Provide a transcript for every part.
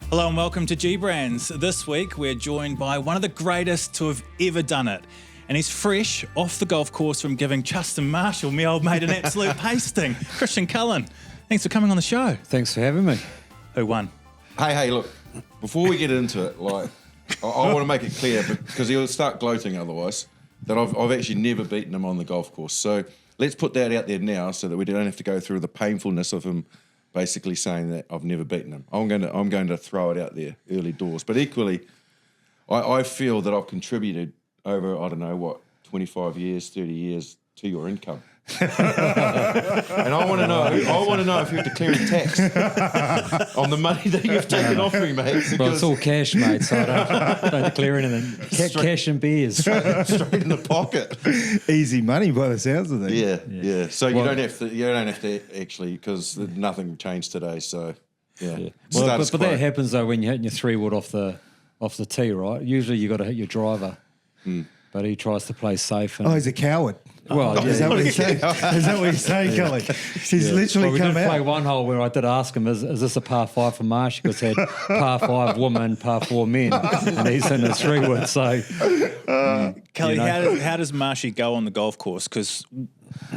Hello and welcome to GBRANZ. This week we're joined by one of the greatest to have ever done it. And he's fresh off the golf course from giving Justin Marshall, my old mate, an absolute pasting. Christian Cullen, thanks for coming on the show. Thanks for having me. Who won? Hey, look, before we get into it, like, I want to make it clear, because he'll start gloating otherwise, that I've actually never beaten him on the golf course. So let's put that out there now so that we don't have to go through the painfulness of him basically saying that I've never beaten him. I'm going to throw it out there early doors. But equally, I feel that I've contributed over, 25 years, 30 years to your income. And I want to know if you're declaring tax on the money that you've taken off me, mate. Well, it's all cash, mate, so I don't declare anything. Cash and beers. Straight in the pocket. Easy money by the sounds of things. Yeah. So you don't have to actually, because nothing changed today. So yeah. Well, but that happens though when you're hitting your 3-wood off the tee, right? Usually you got to hit your driver, but he tries to play safe. And, He's a coward. Well, Is that what you're saying? Is that what you're saying, Kelly? He's literally we come did out. play one hole where I did ask him, is this a par 5 for Marsh? Because he had par 5 woman, par 4 men, and he's in his 3-wood. So, Kelly, how does Marshy go on the golf course? Because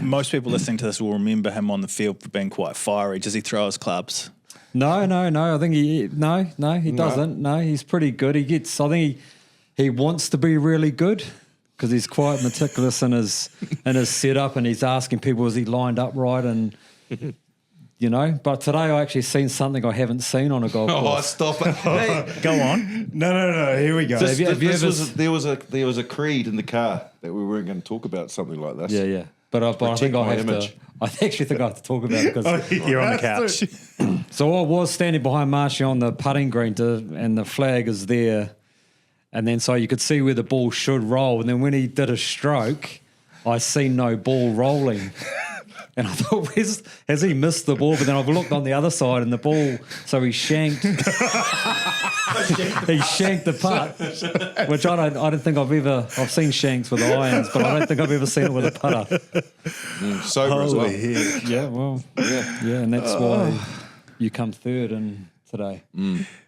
most people listening to this will remember him on the field for being quite fiery. Does he throw his clubs? No. I think he doesn't. No, he's pretty good. I think he wants to be really good, because he's quite meticulous in his setup, and he's asking people, is he lined up right? And, but today I actually seen something I haven't seen on a golf course. Oh, stop it. Hey, Go on. No. Here we go. there was a creed in the car that we weren't going to talk about something like this. Yeah. But I think I have to. I actually think I have to talk about it because You're on the couch. So I was standing behind Marshy on the putting green, and the flag is there. And then so you could see where the ball should roll. And then when he did a stroke, I seen no ball rolling. And I thought, has he missed the ball? But then I've looked on the other side and the ball, so he shanked. He shanked the putt, which I don't think I've seen shanks with irons, but I don't think I've ever seen it with a putter. Sober as well. Yeah, well, yeah, and that's why you come third today.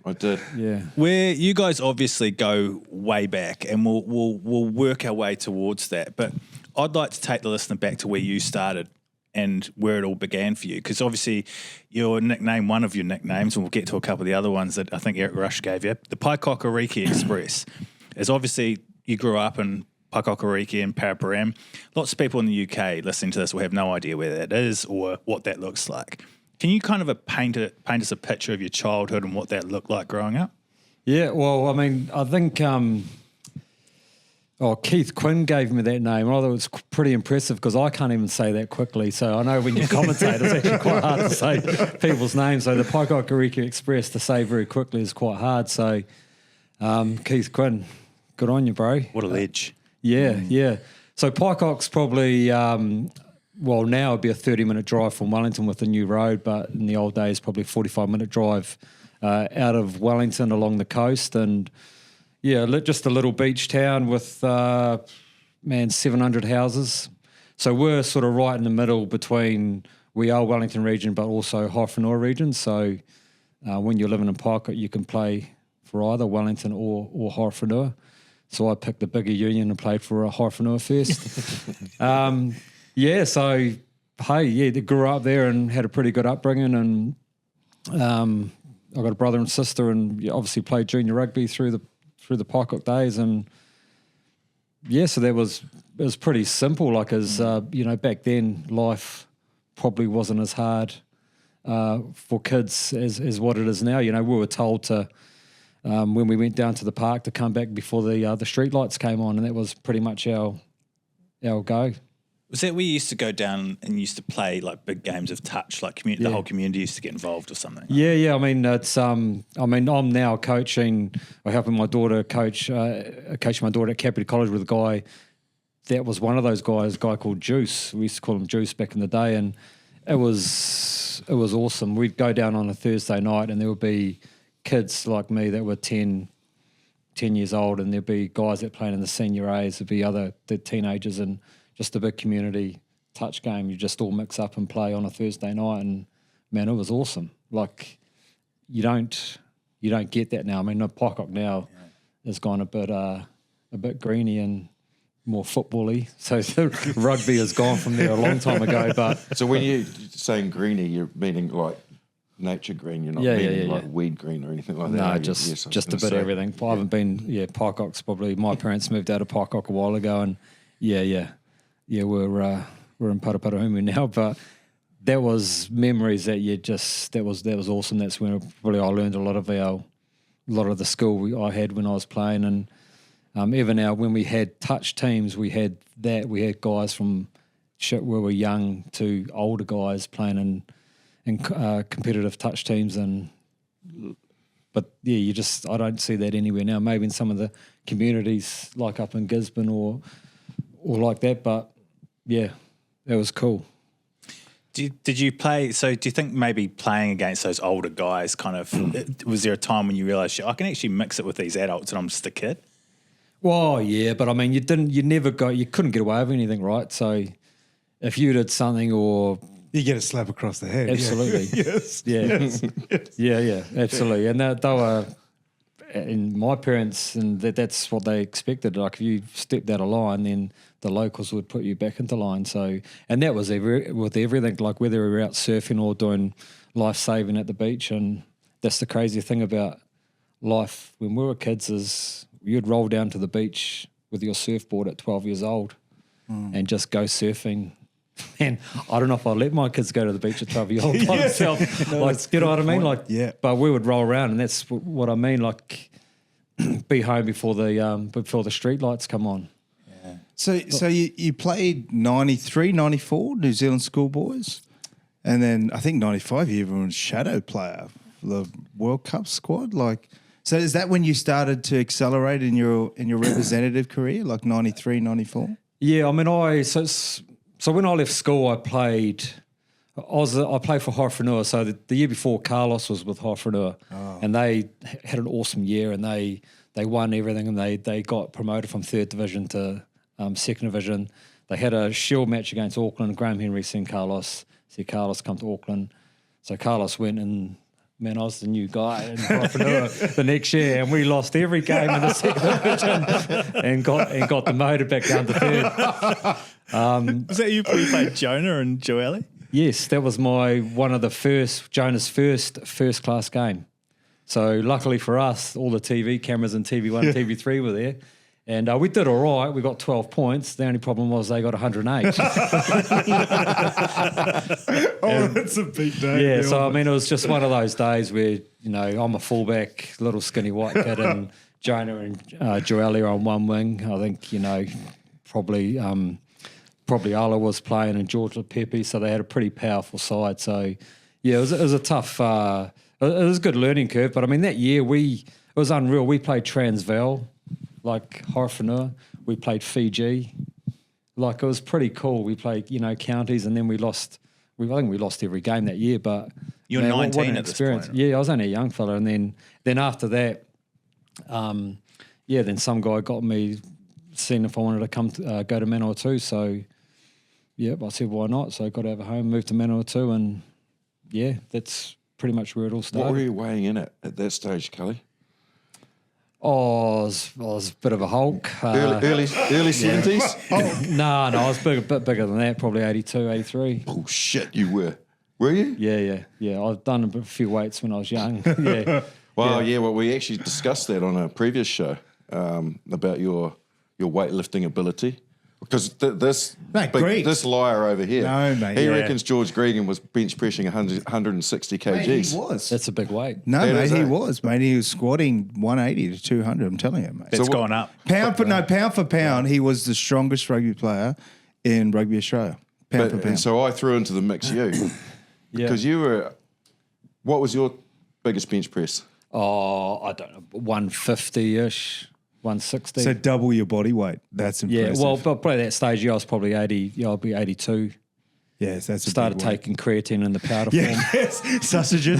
I did. Yeah. Where you guys obviously go way back, and we'll work our way towards that. But I'd like to take the listener back to where you started and where it all began for you, because obviously your nickname, one of your nicknames, and we'll get to a couple of the other ones that I think Eric Rush gave you, the Paekakariki Express, is obviously you grew up in Paekakariki and Paraparaumu. Lots of people in the UK listening to this will have no idea where that is or what that looks like. Can you kind of paint us a picture of your childhood and what that looked like growing up? Yeah, well, I mean, I think Keith Quinn gave me that name. I thought it was pretty impressive because I can't even say that quickly. So I know when you commentate, it's actually quite hard to say people's names. So the Paekakariki Express to say very quickly is quite hard. So Keith Quinn, good on you, bro. What a ledge. Yeah. So Paekak's probably, now it'd be a 30-minute drive from Wellington with the new road, but in the old days, probably a 45-minute drive out of Wellington along the coast. And yeah, just a little beach town with, 700 houses. So we're sort of right in the middle between, we are Wellington region, but also Hawhranua region. So when you're living in Paekak, you can play for either Wellington or Hawhranua. So I picked the bigger union and played for Hawhranua first. They grew up there and had a pretty good upbringing. And I got a brother and sister, and obviously played junior rugby through the Paekak days. And so it was pretty simple. Like back then, life probably wasn't as hard for kids as what it is now. We were told to when we went down to the park to come back before the street lights came on, and that was pretty much our go. Was that where you used to go down and used to play like big games of touch, like the whole community used to get involved or something? Yeah. I mean, it's. I'm now coaching, or helping my daughter coaching my daughter at Kapiti College with a guy that was one of those guys, a guy called Juice. We used to call him Juice back in the day, and it was awesome. We'd go down on a Thursday night, and there would be kids like me that were 10 years old, and there'd be guys that played in the senior A's, there'd be the teenagers, and just a big community touch game. You just all mix up and play on a Thursday night, and man, it was awesome. Like you don't you don't get that now. I mean, the Paekakariki now has gone a bit greeny and more football-y. So rugby has gone from there a long time ago. But So when you're saying greeny, you're meaning like nature green. You're not meaning like weed green or anything like that. no, are you? just Yes, I was just a gonna bit say. of everything. I haven't been. Paekakariki's probably. My parents moved out of Paekakariki a while ago, and we're in Paraparaumu now, but. That was memories that that was awesome. That's when probably I learned a lot of the skill I had when I was playing, and even now when we had touch teams, we had guys from shit where we're young to older guys playing in competitive touch teams, but I don't see that anywhere now. Maybe in some of the communities like up in Gisborne or like that, but yeah, that was cool. Did you play? So do you think maybe playing against those older guys kind of was there a time when you realised I can actually mix it with these adults and I'm just a kid? Well, yeah, but I mean, you couldn't get away with anything, right? So if you did something or You get a slap across the head. absolutely, Yes. yeah, absolutely, and they were, and my parents, and that's what they expected. Like if you stepped out of line, then the locals would put you back into line. So, and that was with everything, like whether we were out surfing or doing life saving at the beach. And that's the crazy thing about life when we were kids is you'd roll down to the beach with your surfboard at 12 years old and just go surfing. And I don't know if I'd let my kids go to the beach at 12 years old by themselves. No, like, that's you know a what I good mean? point. Like, Yeah. but we would roll around, and that's what I mean. Like, be home before the street lights come on. So you played 93, 94 New Zealand schoolboys, and then I think 95 you even was shadow player for the World Cup squad. Like, so is that when you started to accelerate in your representative career, like 93, 94? Yeah, I mean, so when I left school, I played for Hofrenua. So the year before, Carlos was with Hofrenua, and they had an awesome year, and they won everything, and they got promoted from 3rd division to 2nd division. They had a shield match against Auckland. Graham Henry said Carlos come to Auckland. So Carlos went, and man, I was the new guy in Hofrenua the next year, and we lost every game in the 2nd division and got demoted back down to 3rd. Was that you played Jonah and Joelle? Yes, that was Jonah's first class game. So luckily for us, all the TV cameras in TV1 and TV3 were there. And we did all right. We got 12 points. The only problem was they got 108. That's a big day. Yeah, so I mean, it was just one of those days where, I'm a fullback, little skinny white kid, and Jonah and Joelle are on one wing. I think, probably Ala was playing and George Pepe, so they had a pretty powerful side. So, yeah, it was a tough, it was a good learning curve. But I mean, that year it was unreal. We played Transvaal, like Hofrenua. We played Fiji. Like, it was pretty cool. We played, counties, and then we lost. I think we lost every game that year. But You're 19 at this point, right? Yeah, I was only a young fella, and then after that, then some guy got me seeing if I wanted to go to Manawatu. So, yeah, I said why not? So I got out of home, moved to Manawatu, and yeah, that's pretty much where it all started. What were you weighing in at that stage, Cully? Oh, I was a bit of a hulk. Early 70s? No, I was a bit bigger than that, probably 82, 83. Oh, shit, you were. Were you? Yeah. I've done a few weights when I was young. Yeah. Well, we actually discussed that on a previous show about your weightlifting ability. Because this liar over here, No, mate, he yeah. reckons George Gregan was bench pressing 160 kgs. Mate, he was. That's a big weight. No, That mate, is he it. was, mate. He was squatting 180 to 200. I'm telling you, mate. It's gone up. Pound for pound, he was the strongest rugby player in Rugby Australia. Pound for And pound. so I threw into the mix you. Because you were, what was your biggest bench press? Oh, I don't know, 150-ish, 160. So double your body weight. That's impressive. yeah, well, but by that stage, I was probably 80. Yeah, I'll be 82. yes, that's a Started big weight. taking creatine in the powder form. Yes, sausagen.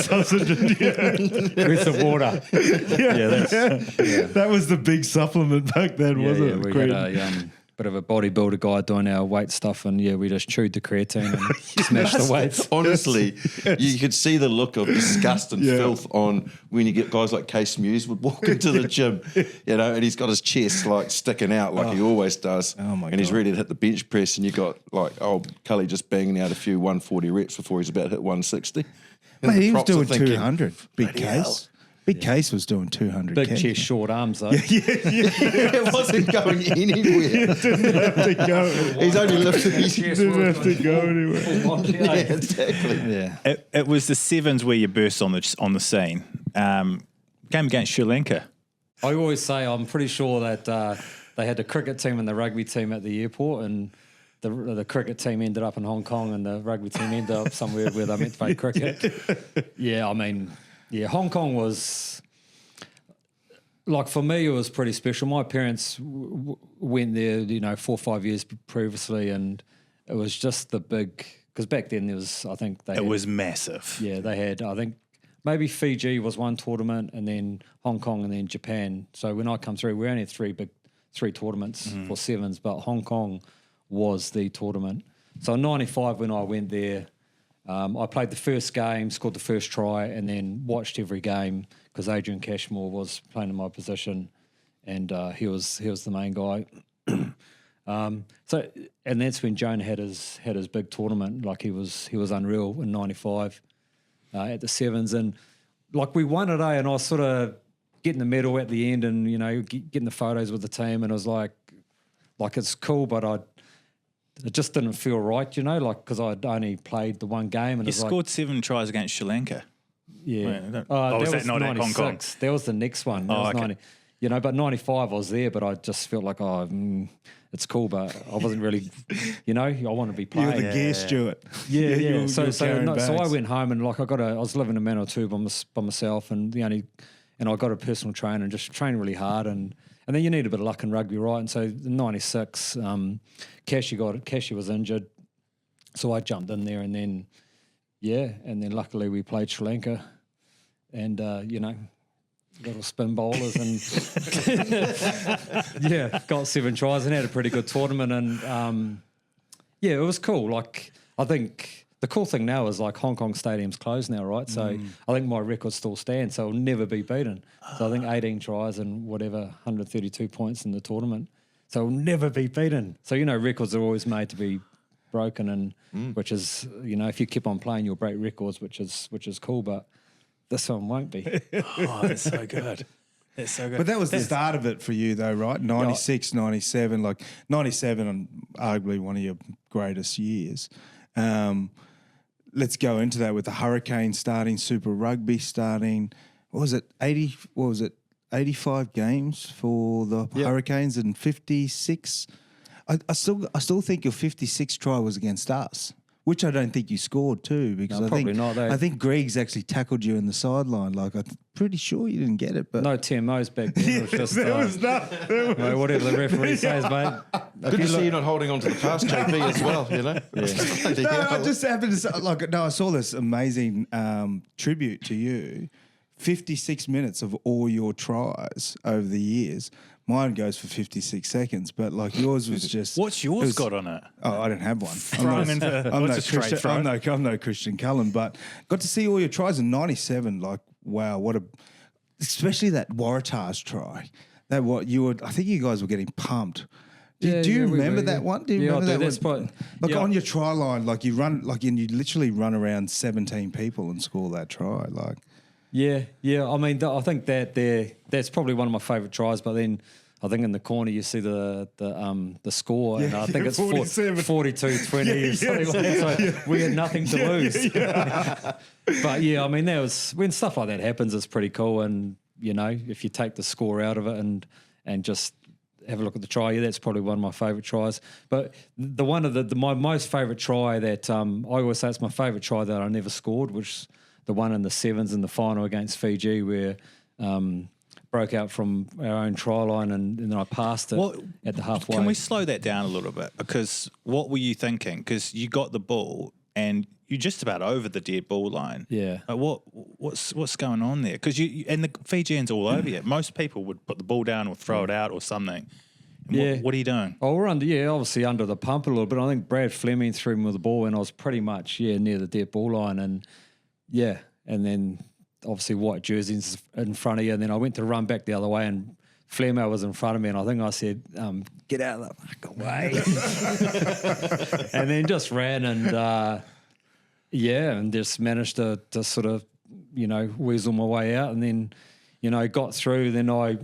Sausagen. Yeah. With the water. Yeah, That was the big supplement back then, wasn't it? We Creatine. had bit of a bodybuilder guy doing our weight stuff, and we just chewed the creatine and smashed the weights. Honestly, you could see the look of disgust and filth on when you get guys like Case Muse would walk into the gym, and he's got his chest like sticking out like he always does. Oh my and he's God. ready to hit the bench press, and you got like Cully just banging out a few 140 reps before he's about to hit 160. And Mate, he was props are doing thinking, 200. Big "Bloody hell." Case. Big Case was doing 200. Big Ken. chest, short arms though. It wasn't going anywhere. He's only lifted his chest. go anywhere. Yeah, exactly. Yeah. It was the sevens where you burst on the scene. Game against Sri Lanka. I always say I'm pretty sure that they had the cricket team and the rugby team at the airport, and the cricket team ended up in Hong Kong and the rugby team ended up somewhere where they meant to play cricket. Hong Kong was, like, for me, it was pretty special. My parents went there, 4 or 5 years previously, and it was just the big, because back then it was massive. Yeah, they had, I think, maybe Fiji was one tournament, and then Hong Kong, and then Japan. So when I come through, we only had three tournaments for sevens, but Hong Kong was the tournament. So in 95, when I went there, I played the first game, scored the first try, and then watched every game because Adrian Cashmore was playing in my position, and he was the main guy. And that's when Jonah had his big tournament. Like he was unreal in 95 at the sevens, and like we won it, and I was sort of getting the medal at the end, and getting the photos with the team, and it was like it's cool, but it just didn't feel right, because I'd only played the one game. And You scored 7 tries against Sri Lanka. Yeah. Was that not at Hong Kong? That was the next one. That was 90. But 95 I was there, but I just felt like, it's cool, but I wasn't really, I want to be playing. You're the gear steward. Yeah. So bags. I went home and I was living in Manawatu by myself, and I got a personal trainer and just trained really hard, and then you need a bit of luck in rugby, right? And so in 96, Cashy was injured, so I jumped in there, and then luckily we played Sri Lanka, and little spin bowlers, and got 7 tries and had a pretty good tournament, and it was cool. Like, I think the cool thing now is like Hong Kong Stadium's closed now, right? So I think my record still stands, so it'll never be beaten. So I think 18 tries and 132 points in the tournament. So it'll never be beaten. So, records are always made to be broken, and which is, if you keep on playing, you'll break records, which is cool, but this one won't be. That's so good. That's so good. But that was the start of it for you, though, right? 96, 97, like 97, arguably one of your greatest years. Let's go into that with the Hurricane starting, Super Rugby starting. What was it? 85 games for the Hurricanes and 56. I still think your 56 try was against us, which I don't think you scored too, because I think Greg's actually tackled you in the sideline. Like, I'm pretty sure you didn't get it, but no TMOs back then. It was just whatever the referee says, mate. Good to see you not holding on to the past, JP, as well, I just happened to I saw this amazing tribute to you. 56 minutes of all your tries over the years. Mine goes for 56 seconds, but like yours was just... What's yours got on it? Oh, I don't have one. I'm no Christian Cullen, but got to see all your tries in 97. Like, wow, especially that Waratahs try. I think you guys were getting pumped. Do you remember that one? Do you remember that one? On your try line, like you run, like you literally run around 17 people and score that try. Like, yeah. I mean, I think that's probably one of my favourite tries. But then I think in the corner you see the score, and I think it's 42-20 or something like that. So we had nothing to lose. But I mean, that was when stuff like that happens. It's pretty cool, and if you take the score out of it and just have a look at the try, that's probably one of my favourite tries. But my most favourite try that I always say it's my favourite try that I never scored, which the one in the sevens in the final against Fiji, where broke out from our own try line and then I passed it at the halfway. Can we slow that down a little bit? Because what were you thinking? Because you got the ball and you're just about over the dead ball line. Yeah. Like what's going on there? Because and the Fijians all over you. Most people would put the ball down or throw it out or something. And what are you doing? Oh, we're obviously under the pump a little bit. I think Brad Fleming threw me with the ball when I was pretty much, near the dead ball line. And, and then obviously white jerseys in front of you. And then I went to run back the other way and Flemo was in front of me. And I think I said, get out of the fucking way. And then just ran and, and just managed to sort of, weasel my way out. And then, got through. Then I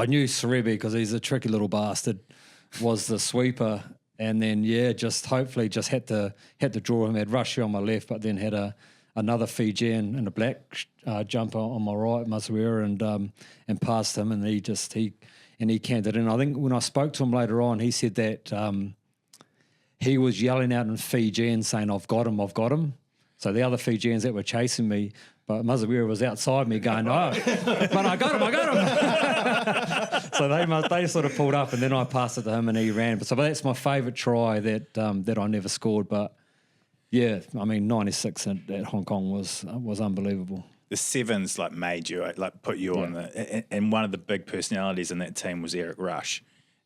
knew Serebi because he's a tricky little bastard, was the sweeper. And then, just hopefully just had to draw him. Had Rushy on my left, but then had another Fijian in a black jumper on my right, Mazuera, and passed him. And he canned it in. I think when I spoke to him later on, he said that he was yelling out in Fijian saying, I've got him. So the other Fijians that were chasing me, but Mazuera was outside me going, but I got him. So they sort of pulled up and then I passed it to him and he ran. But that's my favourite try that I never scored. But, 96 at Hong Kong was unbelievable. The sevens made you, put you on and one of the big personalities in that team was Eric Rush.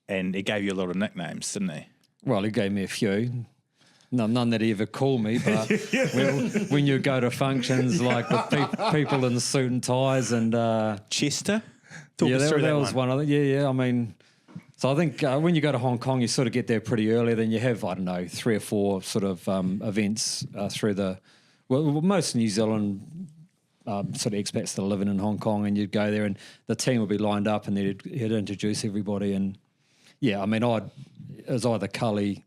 And he gave you a lot of nicknames, didn't he? Well, he gave me a few. None that he ever called me, but when you go to functions with people in suit and ties and... Chester? That was one of them. So I think when you go to Hong Kong, you sort of get there pretty early. Then you have, 3 or 4 sort of events through the... Well, most New Zealand sort of expats that are living in Hong Kong, and you'd go there and the team would be lined up and he'd introduce everybody. And, it was either Cully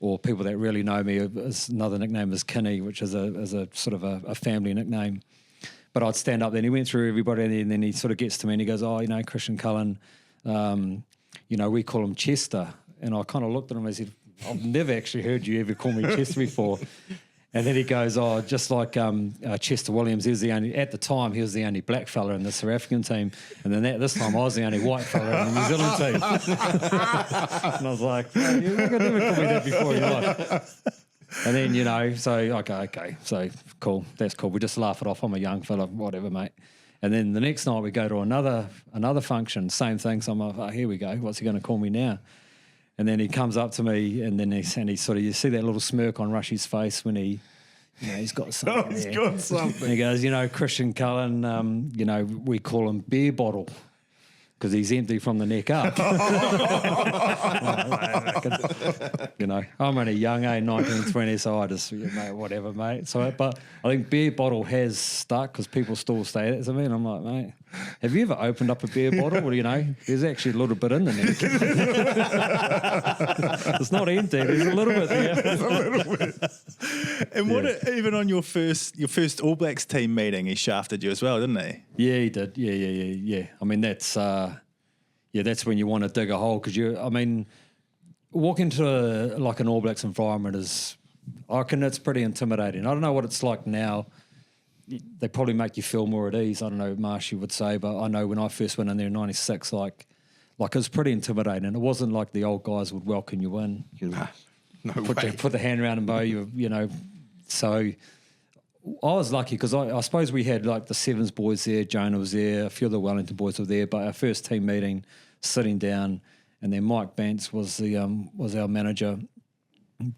or people that really know me. Another nickname is Kinney, which is a sort of a family nickname. But I'd stand up there and he went through everybody and then he sort of gets to me and he goes, Christian Cullen, we call him Chester. And I kind of looked at him and I said, I've never actually heard you ever call me Chester before. And then he goes, just like Chester Williams, at the time, he was the only black fella in the South African team. And then this time I was the only white fella in the New Zealand team. And I was like, you're not going to never call me that before in your life. And then, so cool, that's cool. We just laugh it off. I'm a young fella, whatever, mate. And then the next night we go to another function, same thing. So I'm like, here we go. What's he going to call me now? And then he comes up to me, and then he sort of, you see that little smirk on Rushy's face when he's got something. He's got something. And he goes, Christian Cullen, we call him beer bottle because he's empty from the neck up. I'm only young, 19, 20, so I just, mate, whatever, mate. So, but I think beer bottle has stuck because people still say that to me, and I'm like, mate, have you ever opened up a beer bottle? Well, there's actually a little bit in the neck. It's not empty. There's a little bit there. And even on your first All Blacks team meeting, he shafted you as well, didn't he? Yeah, he did. Yeah. That's when you want to dig a hole because walk into an All Blacks environment I reckon it's pretty intimidating. I don't know what it's like now. They probably make you feel more at ease. I don't know, Marshy would say, but I know when I first went in there in 96, it was pretty intimidating. It wasn't like the old guys would welcome you in. Put the hand around and bow you, So I was lucky because I suppose we had the Sevens boys there, Jonah was there, a few of the Wellington boys were there, but our first team meeting, sitting down, and then Mike Bantz was our manager,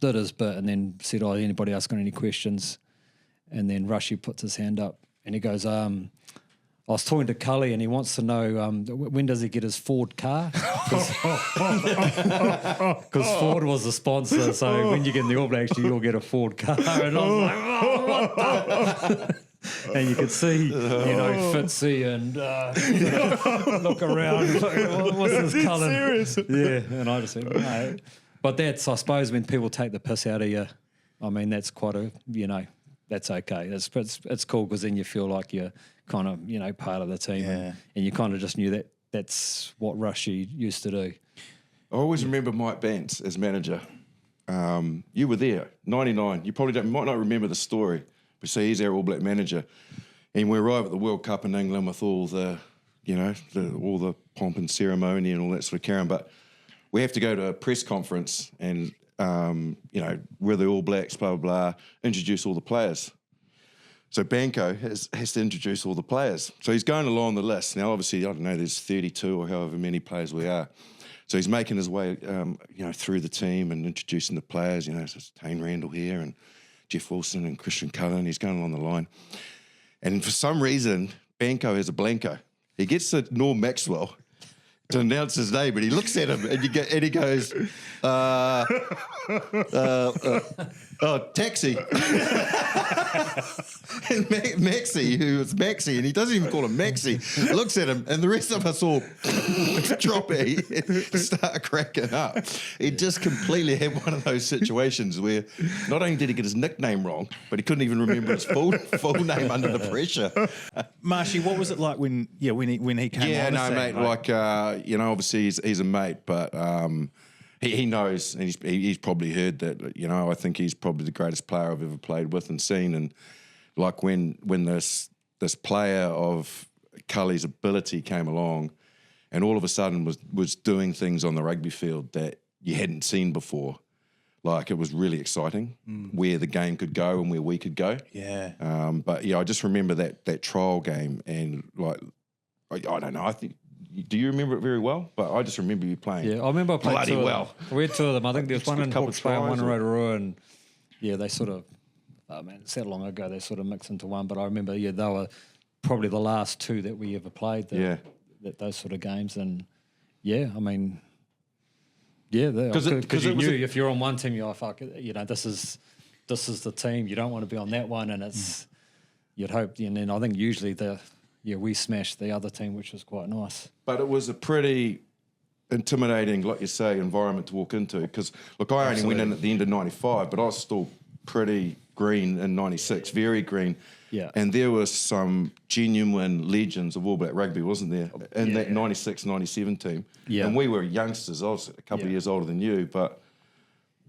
did his bit and then said, anybody else got any questions? And then Rushy puts his hand up and he goes, I was talking to Cully and he wants to know when does he get his Ford car? Because Ford was the sponsor, so when you get in the All Blacks, you'll get a Ford car. And I was like, what the? And you could see, Fitzy and look around. What's this Cullen? Serious? Yeah, and I just said, no. But that's, I suppose, when people take the piss out of you, that's quite a, that's okay. It's cool because then you feel like you're kind of, part of the team and you kind of just knew that that's what Rushy used to do. I always remember Mike Bantz as manager. You were there, 99. You probably might not remember the story, but see, he's our All Black manager. And we arrive at the World Cup in England with all the, all the pomp and ceremony and all that sort of carry on. But we have to go to a press conference and, we're the All Blacks, blah, blah, blah, introduce all the players. So Banco has to introduce all the players. So he's going along the list. Now, obviously, I don't know, there's 32 or however many players we are. So he's making his way, through the team and introducing the players. So it's Tane Randall here and Jeff Wilson and Christian Cullen. He's going along the line. And for some reason, Banco has a blanco. He gets to Norm Maxwell to announce his name, and he looks at him and he goes, taxi. And Maxie, who is Maxie, and he doesn't even call him Maxie, looks at him, and the rest of us all drop it and start cracking up. He just completely had one of those situations where not only did he get his nickname wrong, but he couldn't even remember his full name under the pressure. Marshy, what was it like when he came on? Yeah, the no, scene, mate. Obviously he's a mate, but he knows, and he's probably heard that. I think he's probably the greatest player I've ever played with and seen. And like when this player of Cully's ability came along, and all of a sudden was doing things on the rugby field that you hadn't seen before. Like, it was really exciting where the game could go and where we could go. Yeah. I just remember that trial game, and like, I don't know. I think. Do you remember it very well? But I just remember you playing. Yeah, I remember I played bloody two well. We had two of them. I think there was one in couple Hawke's Bay and one in tries, Rotorua, and they sort of, it's that long ago, they sort of mixed into one. But I remember, they were probably the last two that we ever played. Those sort of games, and because you knew if you're on one team, you're this is the team. You don't want to be on that one, and it's you'd hope. And then I think usually we smashed the other team, which was quite nice. But it was a pretty intimidating, like you say, environment to walk into. Because, look, I only went in at the end of 95, but I was still pretty green in 96, very green. Yeah. And there was some genuine legends of All Black Rugby, wasn't there, in that 96, 97 team. Yeah. And we were youngsters. I was a couple of years older than you, but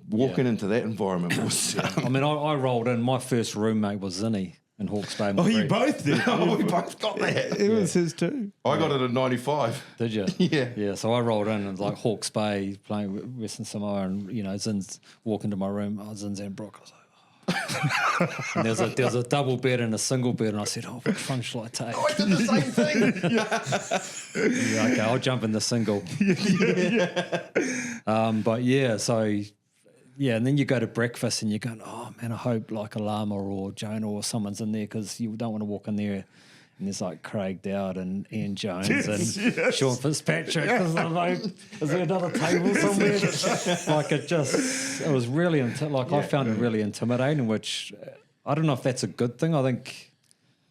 walking into that environment was... I rolled in. My first roommate was Zinni in Hawke's Bay. Oh, you both did? We both got that. It was his too. I got it at 95. Did you? Yeah. Yeah, so I rolled in and like Hawke's Bay playing with Western Samoa, and, Zin's walking to my room. Zin's and Brock. I was like, and there's a double bed and a single bed, and I said, which one shall I take? I did the same thing. Okay, I'll jump in the single. And then you go to breakfast and you're going, oh man, I hope like Alama or Jonah or someone's in there, because you don't want to walk in there and there's like Craig Dowd and Ian Jones and Sean Fitzpatrick. Because I'm like, is there another table somewhere? It was really, I found it really intimidating, which I don't know if that's a good thing. I think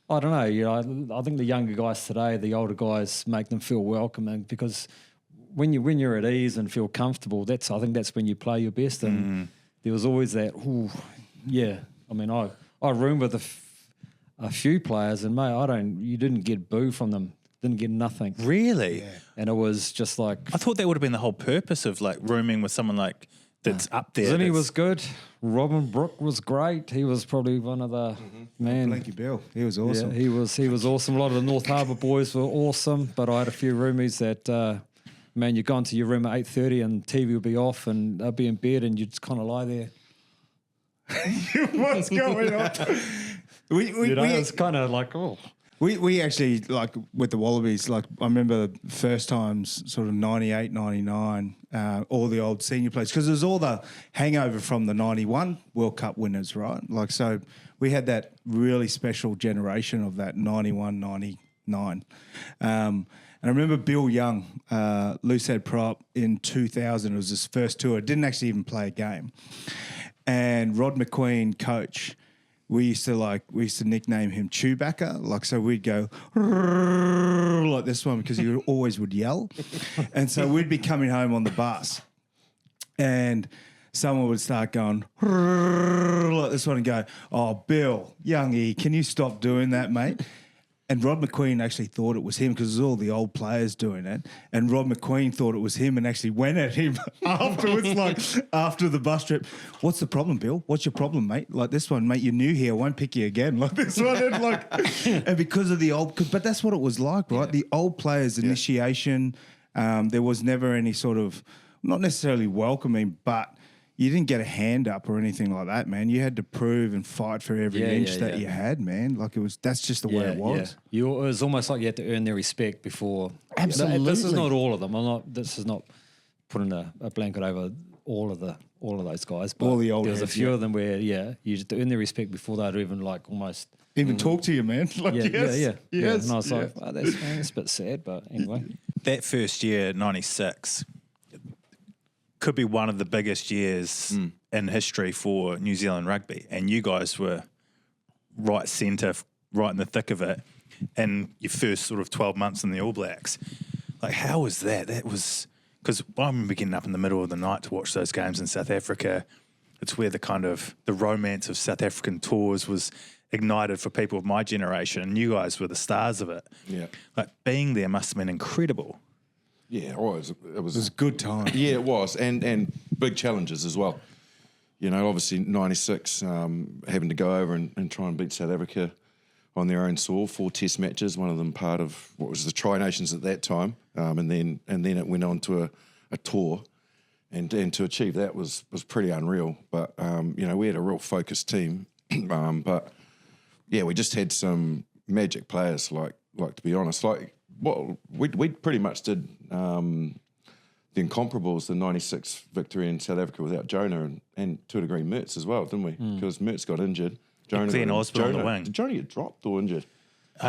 the younger guys today, the older guys, make them feel welcoming, because when you're at ease and feel comfortable, I think that's when you play your best. And there was always that, I roomed with a few players, and mate, you didn't get boo from them, didn't get nothing. Really? Yeah. And it was just like, I thought that would have been the whole purpose of like rooming with someone like that's up there. Zinni was good. Robin Brooke was great. He was probably one of the Blanky Bill. He was awesome. Yeah, he was awesome. A lot of the North Harbour boys were awesome, but I had a few roomies that you go into your room at 8:30 and TV would be off and they'd be in bed and you'd just kind of lie there. What's going on? It's kind of like, We actually, like with the Wallabies, like I remember first times sort of 98, 99, all the old senior players, because there's all the hangover from the 91 World Cup winners, right? Like, so we had that really special generation of that 91, 99. And I remember Bill Young, loose head prop in 2000, it was his first tour, didn't actually even play a game. And Rod McQueen, coach, we used to nickname him Chewbacca. Like, so we'd go like this one because he always would yell. And so we'd be coming home on the bus and someone would start going like this one and go, oh, Bill, Youngie, can you stop doing that, mate? And Rod McQueen actually thought it was him because it was all the old players doing it. And Rod McQueen thought it was him and actually went at him afterwards, like after the bus trip. What's the problem, Bill? What's your problem, mate? Like this one, mate, you're new here. I won't pick you again. Like this one. And because of the old, but that's what it was like, right? Yeah. The old players' initiation, there was never any sort of, not necessarily welcoming, but you didn't get a hand up or anything like that, man. You had to prove and fight for every inch that you had, man. Like that's just the way it was. Yeah. It was almost like you had to earn their respect before. Absolutely. This is not all of them. This is not putting a blanket over all of those guys. But all the old there was a heads, few of them where, you had to earn their respect before they'd even like almost even talk to you, man. Like, yeah. And I was like, oh, that's a bit sad, but anyway. That first year, 96, could be one of the biggest years in history for New Zealand rugby. And you guys were right centre, right in the thick of it, in your first sort of 12 months in the All Blacks. Like, how was that? That was... Because I remember getting up in the middle of the night to watch those games in South Africa. It's where the romance of South African tours was ignited for people of my generation, and you guys were the stars of it. Yeah. Like, being there must have been incredible. Yeah, it was. It was a good time. Yeah, it was, and big challenges as well. You know, obviously 96, having to go over and try and beat South Africa on their own soil, 4 test matches, one of them part of what was the Tri-Nations at that time, and then it went on to a tour, and to achieve that was pretty unreal. But you know, we had a real focused team, but yeah, we just had some magic players. Like to be honest, we pretty much did the incomparables, the 96 victory in South Africa without Jonah and to a degree Mertz as well, didn't we? Because Mertz got injured. Glenn Osborne on the wing. Did Jonah get dropped or injured?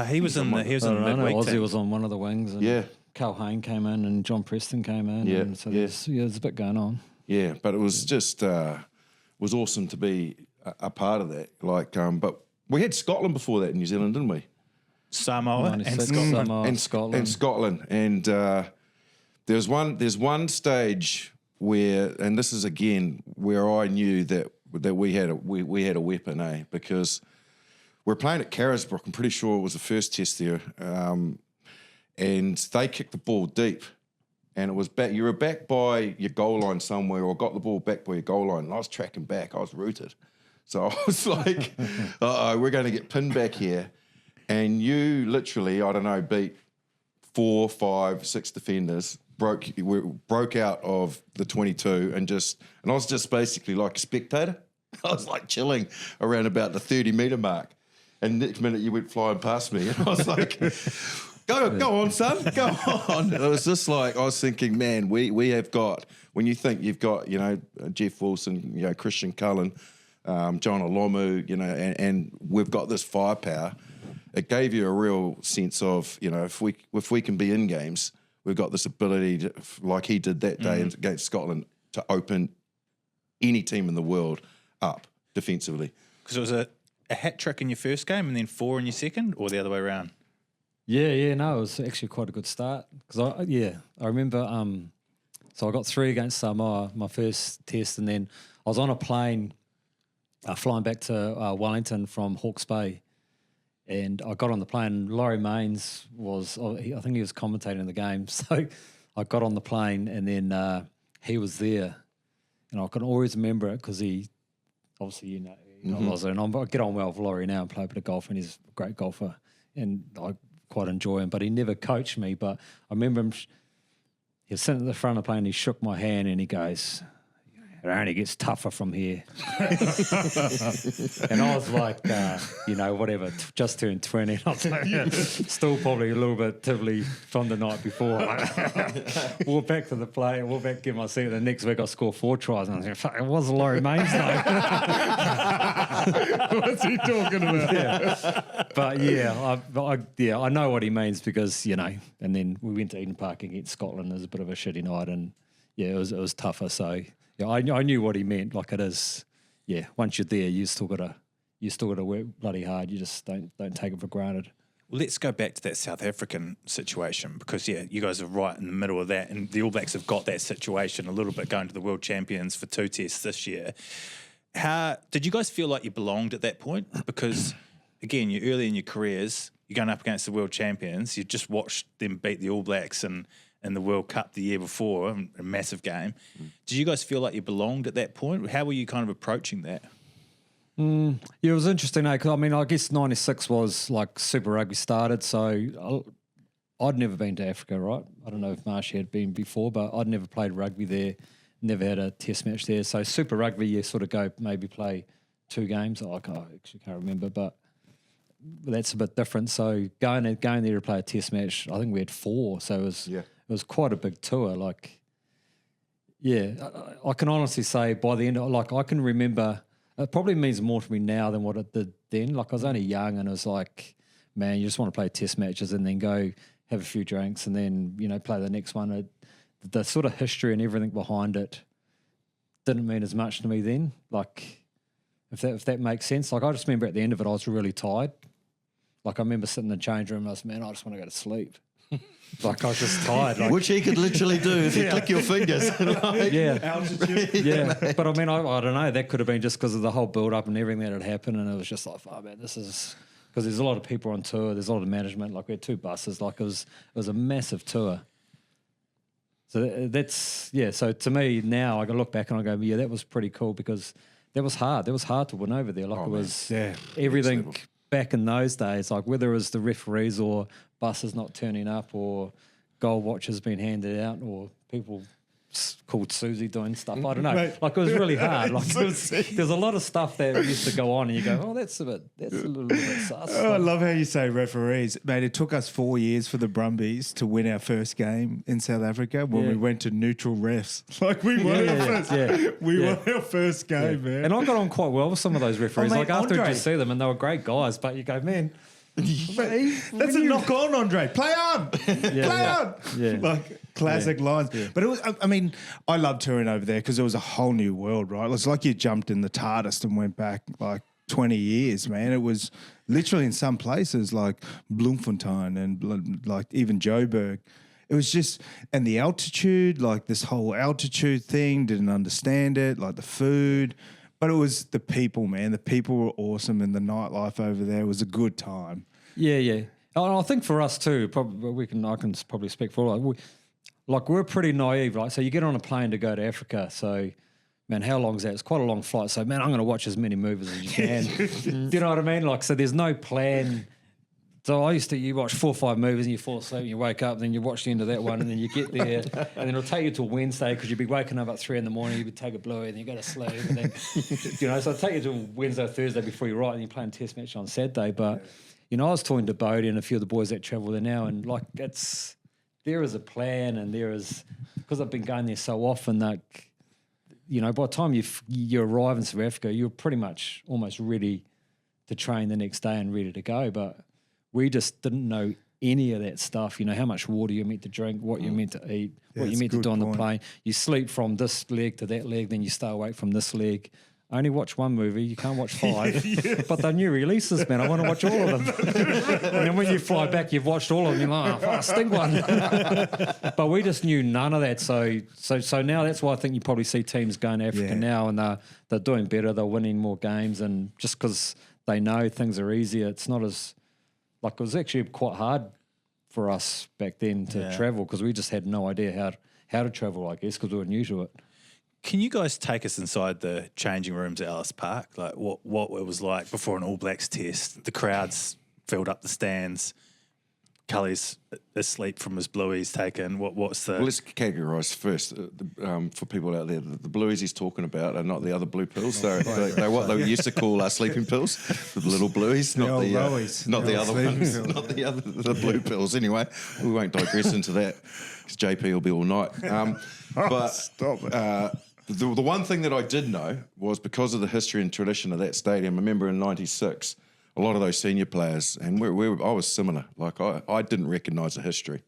He was in the midweek Ozzy team. was on one of the wings. And Carl Hayne came in and John Preston came in. Yeah, and so there's a bit going on. Yeah, but it was just was awesome to be a part of that. But we had Scotland before that in New Zealand, didn't we? Samoa and 96, Scotland. Samoa, And Scotland. And there's one stage where, and this is again where I knew that we had a weapon, because we're playing at Carisbrook. I'm pretty sure it was the first test there, and they kicked the ball deep, and it was back. You were back by your goal line somewhere, or got the ball back by your goal line. And I was tracking back. I was rooted, so I was like, "Uh-oh, we're going to get pinned back here." And you literally, I don't know, beat 4, 5, 6 defenders. Broke out of the 22 and I was just basically like a spectator. I was like chilling around about the 30-metre mark, and next minute you went flying past me, and I was like, "Go on, son, go on." It was just like I was thinking, man, we have got, when you think you've got, you know, Jeff Wilson, you know, Christian Cullen, Jonah Lomu, you know, and we've got this firepower. It gave you a real sense of, you know, if we can be in games. We've got this ability, to, like he did that day against Scotland, to open any team in the world up defensively. Because it was a hat trick in your first game and then 4 in your second, or the other way around? Yeah, no, it was actually quite a good start. Because I remember, so I got 3 against Samoa, my first test, and then I was on a plane flying back to Wellington from Hawke's Bay. And I got on the plane. Laurie Mains I think he was commentating the game. So I got on the plane, and then he was there. And I can always remember it because he, obviously, you know Lozo, and I get on well with Laurie now and play a bit of golf, and he's a great golfer. And I quite enjoy him, but he never coached me. But I remember him, he was sitting at the front of the plane, he shook my hand, and he goes, "It only gets tougher from here." And I was like, you know, whatever, just turned 20. I was like, still probably a little bit tibbly from the night before. Walked back to the plane, walked back, get my seat. The next week I scored 4 tries. And I was like, fuck, it was Laurie Mains, though. What's he talking about? Yeah. But I know what he means, because, you know, and then we went to Eden Park against Scotland. It was a bit of a shitty night, and yeah, it was tougher. So yeah, I knew what he meant. Like, it is, yeah. Once you're there, you still gotta work bloody hard. You just don't take it for granted. Well, let's go back to that South African situation, because you guys are right in the middle of that, and the All Blacks have got that situation a little bit, going to the World Champions for 2 tests this year. How did you guys feel like you belonged at that point? Because again, you're early in your careers, you're going up against the World Champions. You just watched them beat the All Blacks in the World Cup the year before, a massive game. Did you guys feel like you belonged at that point? How were you kind of approaching that? Yeah, it was interesting, because I mean, I guess 96 was like Super Rugby started, so I'd never been to Africa, right? I don't know if Marshy had been before, but I'd never played rugby there, never had a test match there. So Super Rugby, you sort of go maybe play 2 games. I actually can't remember, but that's a bit different. So going there to play a test match, I think we had 4. So it was quite a big tour. Like, yeah, I can honestly say by the end, I can remember, it probably means more to me now than what it did then. Like I was only young and it was like, man, you just want to play test matches and then go have a few drinks and then, play the next one. The sort of history and everything behind it didn't mean as much to me then. Like, if that makes sense. Like, I just remember at the end of it, I was really tired. Like, I remember sitting in the change room and I was, man, I just want to go to sleep. Like, I was just tired. Like, Which he could literally do if you click your fingers. Yeah. But I mean, I don't know. That could have been just because of the whole build-up and everything that had happened. And it was just like, oh, man, this is... Because there's a lot of people on tour. There's a lot of management. Like, we had 2 buses. Like, it was a massive tour. So that's, yeah. So to me now, I can look back and I go, yeah, that was pretty cool because that was hard. That was hard to win over there. Like, everything back in those days, like whether it was the referees or buses not turning up or gold watches being handed out or people called Susie doing stuff. I don't know. Mate. Like, it was really hard. Like, there's a lot of stuff that used to go on and you go, oh, that's a little bit sus. Oh, I love how you say referees. Mate, it took us 4 years for the Brumbies to win our first game in South Africa when we went to neutral refs. Like, we won our first game, man. And I got on quite well with some of those referees. Oh, mate, like, after Andre. you see them and they were great guys, but you go, man... That's a knock on, Andre. Play on. Play on. Yeah. Like classic lines. Yeah. But it was, I mean, I love touring over there because it was a whole new world, right? It's like you jumped in the TARDIS and went back like 20 years, man. It was literally in some places like Bloemfontein and like even Joburg. It was just, and the altitude, like this whole altitude thing, didn't understand it, like the food. But it was the people, man. The people were awesome, and the nightlife over there was a good time. Yeah. And I think for us too, probably I can probably speak for all. We're pretty naive. Like, so you get on a plane to go to Africa. So, man, how long is that? It's quite a long flight. So, man, I'm going to watch as many movies as you can. Do you know what I mean? Like, so there's no plan. So you watch 4 or 5 movies and you fall asleep and you wake up and then you watch the end of that one and then you get there and then it'll take you till Wednesday because you'd be waking up at 3 a.m, you would take a bluey and then you go to sleep and then, so it'll take you till Wednesday or Thursday before you're right and you're playing test match on Saturday. But, I was talking to Bodie and a few of the boys that travel there now and like there is a plan and there is, because I've been going there so often that, by the time you arrive in South Africa, you're pretty much almost ready to train the next day and ready to go. But we just didn't know any of that stuff. How much water you're meant to drink, what you're meant to eat, what you're meant to do on the plane. You sleep from this leg to that leg, then you stay awake from this leg. Only watch one movie, you can't watch 5. But the new releases, man, I want to watch all of them. And then when you fly back, you've watched all of them. You're like, oh, stink one. But we just knew none of that. So now that's why I think you probably see teams going to Africa now and they're doing better. They're winning more games. And just because they know things are easier, it's not as... Like, it was actually quite hard for us back then to travel because we just had no idea how to travel, I guess, because we were new to it. Can you guys take us inside the changing rooms at Ellis Park? Like what it was like before an All Blacks test? The crowds filled up the stands. Cully's asleep from his blueies taken. What's the... Well, let's categorise first for people out there. The blueies he's talking about are not the other blue pills. They're what they used to call sleeping pills, the little blueies, not the other ones, not the blue pills. Anyway, we won't digress into that because JP will be all night. But stop it. The one thing that I did know was because of the history and tradition of that stadium. I remember in '96. A lot of those senior players, and I was similar. Like I didn't recognise the history.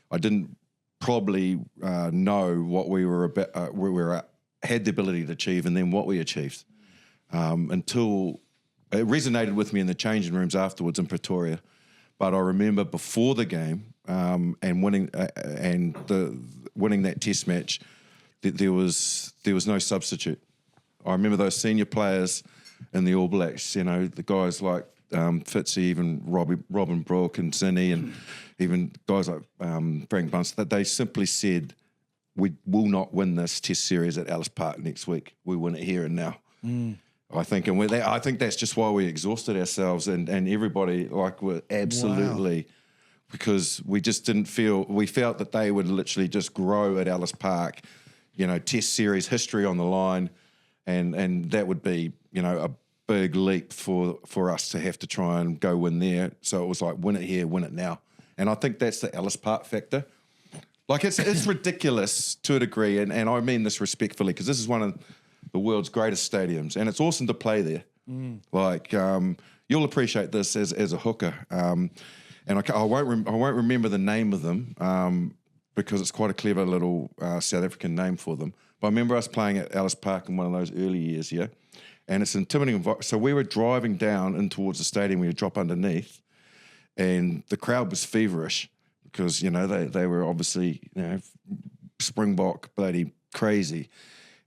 I didn't probably know what we were about, had the ability to achieve, and then what we achieved until it resonated with me in the changing rooms afterwards in Pretoria. But I remember before the game and winning winning that test match, there was no substitute. I remember those senior players in the All Blacks, the guys like Fitzy, even Robin Brooke and Zinni, and even guys like Frank Bunce, that they simply said, we will not win this test series at Ellis Park next week. We win it here and now. I think, I think that's just why we exhausted ourselves and everybody were absolutely, because we just didn't feel, we felt that they would literally just grow at Ellis Park Test series history on the line, and that would be, a big leap for us to have to try and go win there. So it was like, win it here, win it now. And I think that's the Ellis Park factor. Like, it's ridiculous to a degree, and I mean this respectfully, because this is one of the world's greatest stadiums, and it's awesome to play there. Like, you'll appreciate this as a hooker. And I won't remember the name of them because it's quite a clever little South African name for them. But I remember us playing at Ellis Park in one of those early years, yeah? And it's intimidating. So we were driving down in towards the stadium, we would drop underneath, and the crowd was feverish because, they were obviously, Springbok, bloody crazy.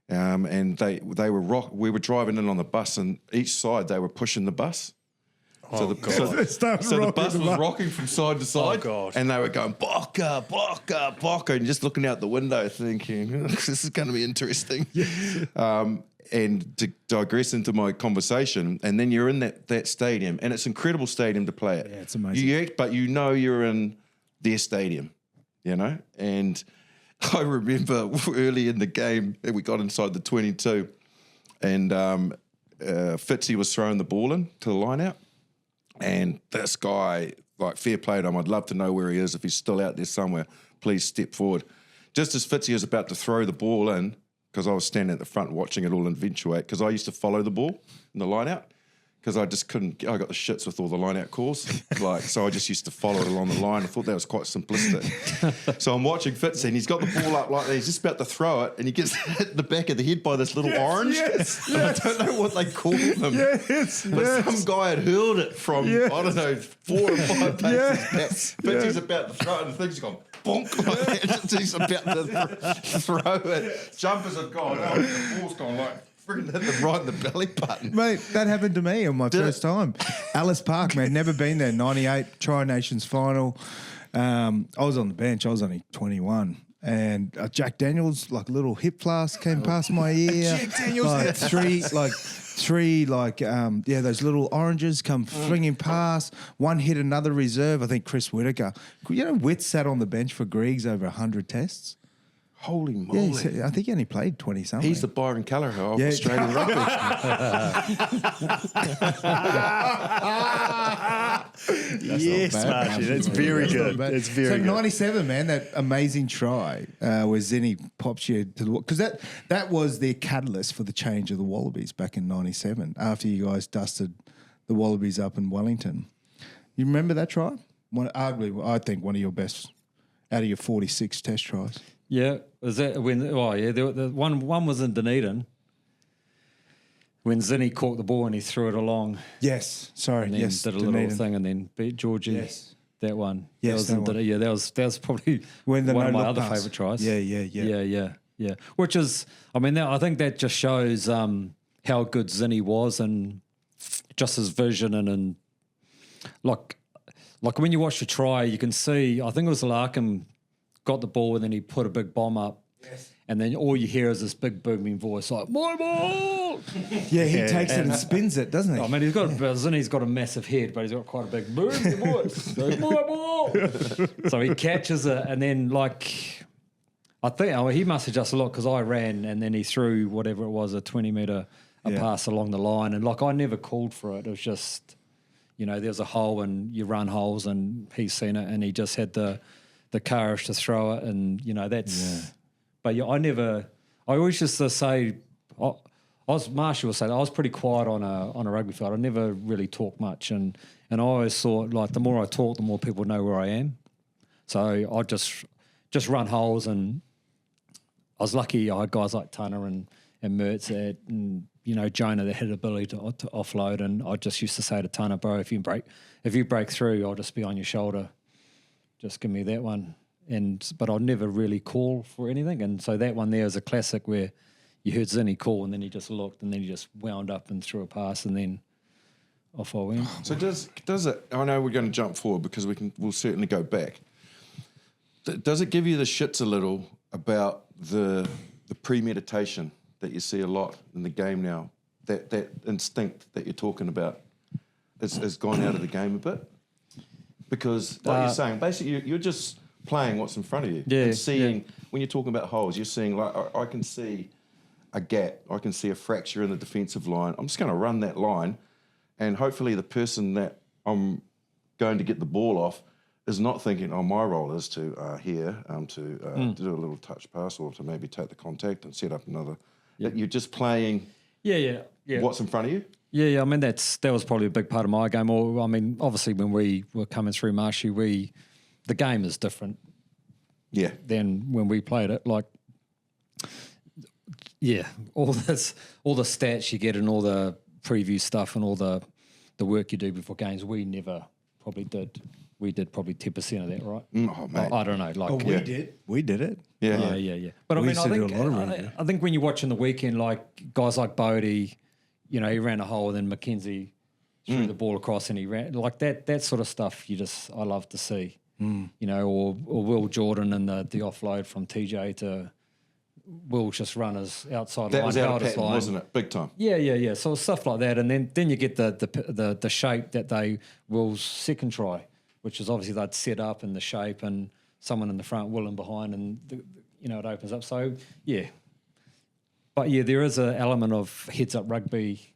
And we were driving in on the bus, and each side they were pushing the bus. So the bus was rocking from side to side, and they were going Boca, Boca, Boca, and just looking out the window, thinking this is going to be interesting. And to digress into my conversation, and then you're in that stadium, and it's an incredible stadium to play at. Yeah, it's amazing. But you're in their stadium, and I remember early in the game we got inside the 22, and Fitzy was throwing the ball in to the line out, and this guy, like, fair play to him, I'd love to know where he is. If he's still out there somewhere, please step forward. Just as Fitzy was about to throw the ball in, because I was standing at the front watching it all eventuate, because I used to follow the ball in the line out, because I just couldn't, I got the shits with all the line out calls. So I just used to follow it along the line. I thought that was quite simplistic. So I'm watching Fitzy, and he's got the ball up like that. He's just about to throw it, and he gets hit in the back of the head by this little orange. Yes. I don't know what they call them. But some guy had hurled it from, I don't know, 4 or 5 paces back. Fitzy's about to throw it, and the thing's gone bonk like that. He's about to throw it. Jumpers have gone out. The ball's gone like, freaking hit them right in the belly button. Mate, that happened to me on my first time. Ellis Park, man, never been there. 98 Tri-Nations final. I was on the bench. I was only 21. And Jack Daniels, like, little hip flask came past my ear. Jack Daniels, three, those little oranges come flinging past. One hit another reserve. I think Chris Whitaker. Witt sat on the bench for Griggs over 100 tests. Holy moly. Yeah, I think he only played 20-something. He's the Byron Callagher of Australian rugby. Yes, Marshy, that's very good. That's very so good. 97, man, that amazing try where Zinni pops you to the... Because that was their catalyst for the change of the Wallabies back in 97, after you guys dusted the Wallabies up in Wellington. You remember that try? Arguably, I think one of your best out of your 46 test tries. Yeah, was that when? Oh, yeah. The one was in Dunedin when Zinni caught the ball and he threw it along. Yes, sorry. And then yes, did a little thing and then beat Georgie. Yes, that one. Yes, that was that was probably one of my other favourite tries. Yeah. Which is, I mean, I think that just shows how good Zinni was and just his vision and like when you watch the try, you can see. I think it was Larkham got the ball and then he put a big bomb up. Yes. And then all you hear is this big booming voice like, my ball! Yeah, he takes it and spins it, doesn't he? I mean, Zinni's got a massive head, but he's got quite a big booming voice. So, my ball! So he catches it and then I think he must have just looked because I ran and then he threw whatever it was, a 20-metre pass along the line. And I never called for it. It was just, there's a hole and you run holes and he's seen it and he just had the courage to throw it, and that's. Yeah. But I always used to say, Marshall was saying, I was pretty quiet on a rugby field. I never really talk much, and I always thought the more I talk, the more people know where I am. So I just run holes, and I was lucky. I had guys like Tanner and Mertz and Jonah that had the ability to offload, and I just used to say to Tanner, bro, if you break through, I'll just be on your shoulder. Just give me that one. But I'd never really call for anything. And so that one there is a classic where you heard Zinni call and then he just looked and then he just wound up and threw a pass and then off I went. So does it, I know we're going to jump forward because we'll certainly go back. Does it give you the shits a little about the premeditation that you see a lot in the game now? That instinct that you're talking about has gone out of the game a bit? Because, like you're saying, basically you're just playing what's in front of you. Yeah, And seeing, when you're talking about holes, you're seeing, like, I can see a gap. I can see a fracture in the defensive line. I'm just going to run that line, and hopefully the person that I'm going to get the ball off is not thinking, oh, my role is to to do a little touch pass or to maybe take the contact and set up another. That you're just playing what's in front of you. Yeah. I mean, that was probably a big part of my game. Or I mean, obviously when we were coming through Marshy, the game is different. Yeah. Than when we played it. Like, yeah, all the stats you get and all the preview stuff and all the work you do before games, we never probably did. We did probably 10% of that, right? Oh, mate. I don't know. Like, We did it. Yeah. But I We mean, used to do a lot of rugby. I think when you're watching the weekend, like guys like Bodie, you know, he ran a hole and then Mackenzie threw the ball across and he ran like that sort of stuff. I love to see, you know, or Will Jordan and the offload from TJ to Will just run his outside That line. was out of his pattern, line. wasn't it? Big time. Yeah. So stuff like that, and then you get the shape that Will's second try, which is obviously they'd set up in the shape and someone in the front, Will in behind, and it opens up. So yeah, but yeah, there is an element of heads up rugby.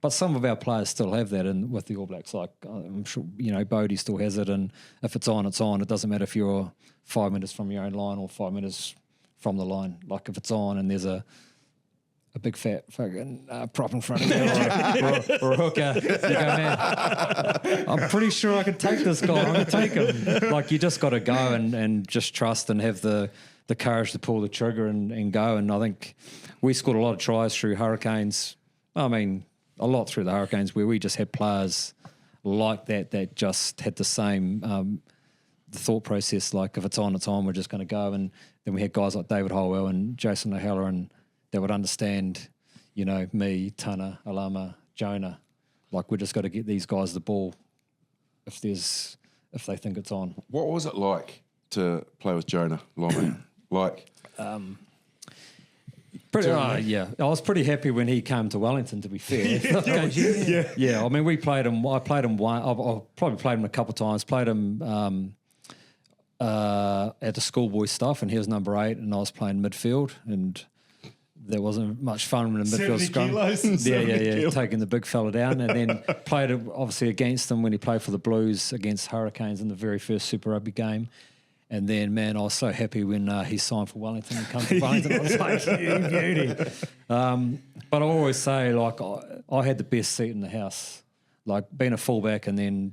But some of our players still have that, and with the All Blacks, like I'm sure Bodie still has it, and if it's on, it's on. It doesn't matter if you're 5 minutes from your own line or 5 minutes from the line. Like if it's on and there's a big fat fucking prop in front of you or a hooker, you go, man, I'm pretty sure I can take this guy. I'm going to take him. Like you just got to go and just trust and have the courage to pull the trigger and go. And I think we scored a lot of tries through Hurricanes. I mean, a lot through the Hurricanes where we just had players like that just had the same the thought process, like if it's on, it's on, we're just going to go. And then we had guys like David Holwell and Jason O'Halloran that would understand, me, Tana, Alama, Jonah. Like we're just got to get these guys the ball if they think it's on. What was it like to play with Jonah Lomu? Yeah, I was pretty happy when he came to Wellington. To be fair, yeah. I mean, we played him. I played him one. I probably played him a couple of times. Played him at the schoolboy stuff, and he was number 8, and I was playing midfield, and there wasn't much fun in the midfield scrum. Yeah, taking the big fella down, and then played obviously against him when he played for the Blues against Hurricanes in the very first Super Rugby game. And then, man, I was so happy when he signed for Wellington and come to Wellington. I was like, you beauty. But I always say, like, I had the best seat in the house. Like, being a fullback and then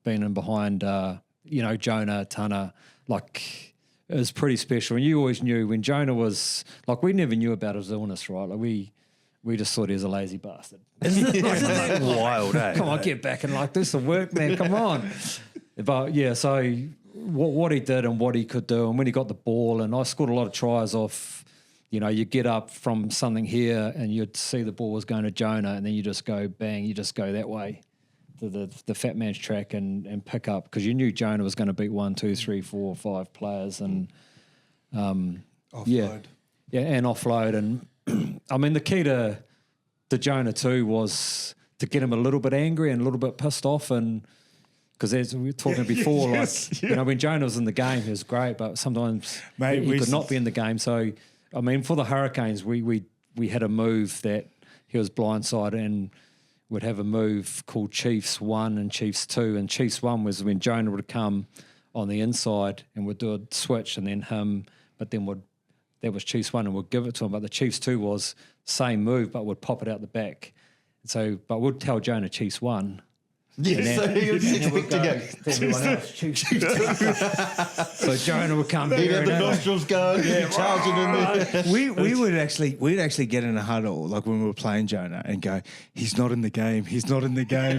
being in behind, Jonah, Tana, like, it was pretty special. And you always knew when Jonah was, like, we never knew about his illness, right? Like, we just thought he was a lazy bastard. Isn't that wild, eh? Come on, get back and, like, this will work, man. Come on. But, yeah, so what he did and what he could do, and when he got the ball, and I scored a lot of tries off, you get up from something here and you'd see the ball was going to Jonah, and then you just go bang, you just go that way to the fat man's track and pick up, because you knew Jonah was going to beat 1, 2, 3, 4, 5 players and offload. and offload. And I mean, the key to Jonah too was to get him a little bit angry and a little bit pissed off, and because as we were talking before, when Jonah was in the game, he was great, but sometimes he could not be in the game. So, I mean, for the Hurricanes, we had a move that he was blindside, and would have a move called Chiefs 1 and Chiefs 2. And Chiefs 1 was when Jonah would come on the inside and would do a switch, and then him, but then that was Chiefs 1 and would give it to him. But the Chiefs 2 was same move, but would pop it out the back. So, but we'd tell Jonah Chiefs 1. Yes, so he was expecting it. So Jonah would come He'd here. have the nostrils going, charging in there. We'd actually get in a huddle, like when we were playing Jonah, and go, he's not in the game,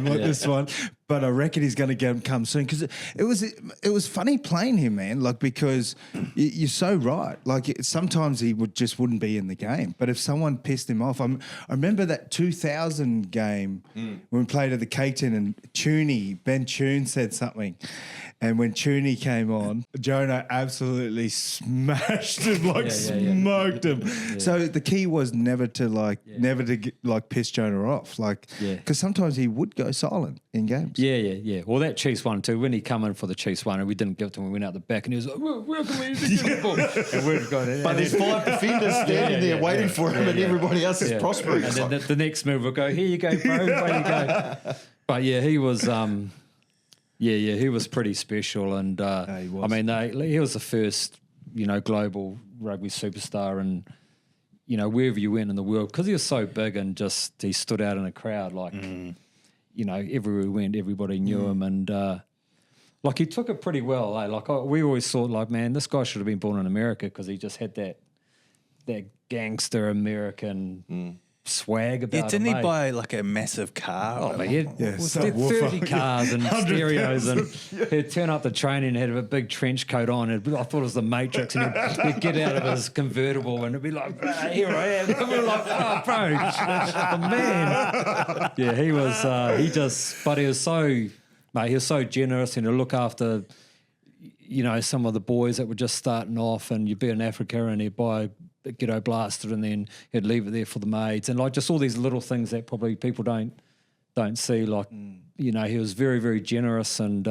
like this one. But I reckon he's going to come soon, because it was funny playing him, man. Like, because you're so right. Like sometimes he wouldn't be in the game, but if someone pissed him off, I remember that 2000 game when we played at the Caton, and Ben Tune said something, and when Tooney came on, Jonah absolutely smashed him, smoked him. Yeah. So the key was never to piss Jonah off, because sometimes he would go silent in games. Yeah. Well, that Chiefs one too, when he come in for the Chiefs one and we didn't give it to him, we went out the back and he was like, where can we get the ball? And we've got it. But there's 5 defenders standing there waiting for him and everybody else is prospering. And then the next move will go, here you go, bro, away you go. But yeah, he was... he was pretty special, and he was. I mean, he was the first, global rugby superstar, and wherever you went in the world, because he was so big and just he stood out in a crowd, like everywhere we went, everybody knew him, and like he took it pretty well. We always thought, like, man, this guy should have been born in America because he just had that gangster American. Swag about didn't him, he buy like a massive car? Oh, man, he had 30 cars and stereos, and he'd turn up the training and had a big trench coat on. And I thought it was the Matrix, and he'd get out of his convertible and it'd be like, here I am. And we were like, oh, bro, the man. Yeah, he was, but he was so generous and he'd look after, some of the boys that were just starting off, and you'd be in Africa and he'd buy a ghetto blaster and then he'd leave it there for the maids, and like just all these little things that probably people don't see. Like, he was very, very generous, and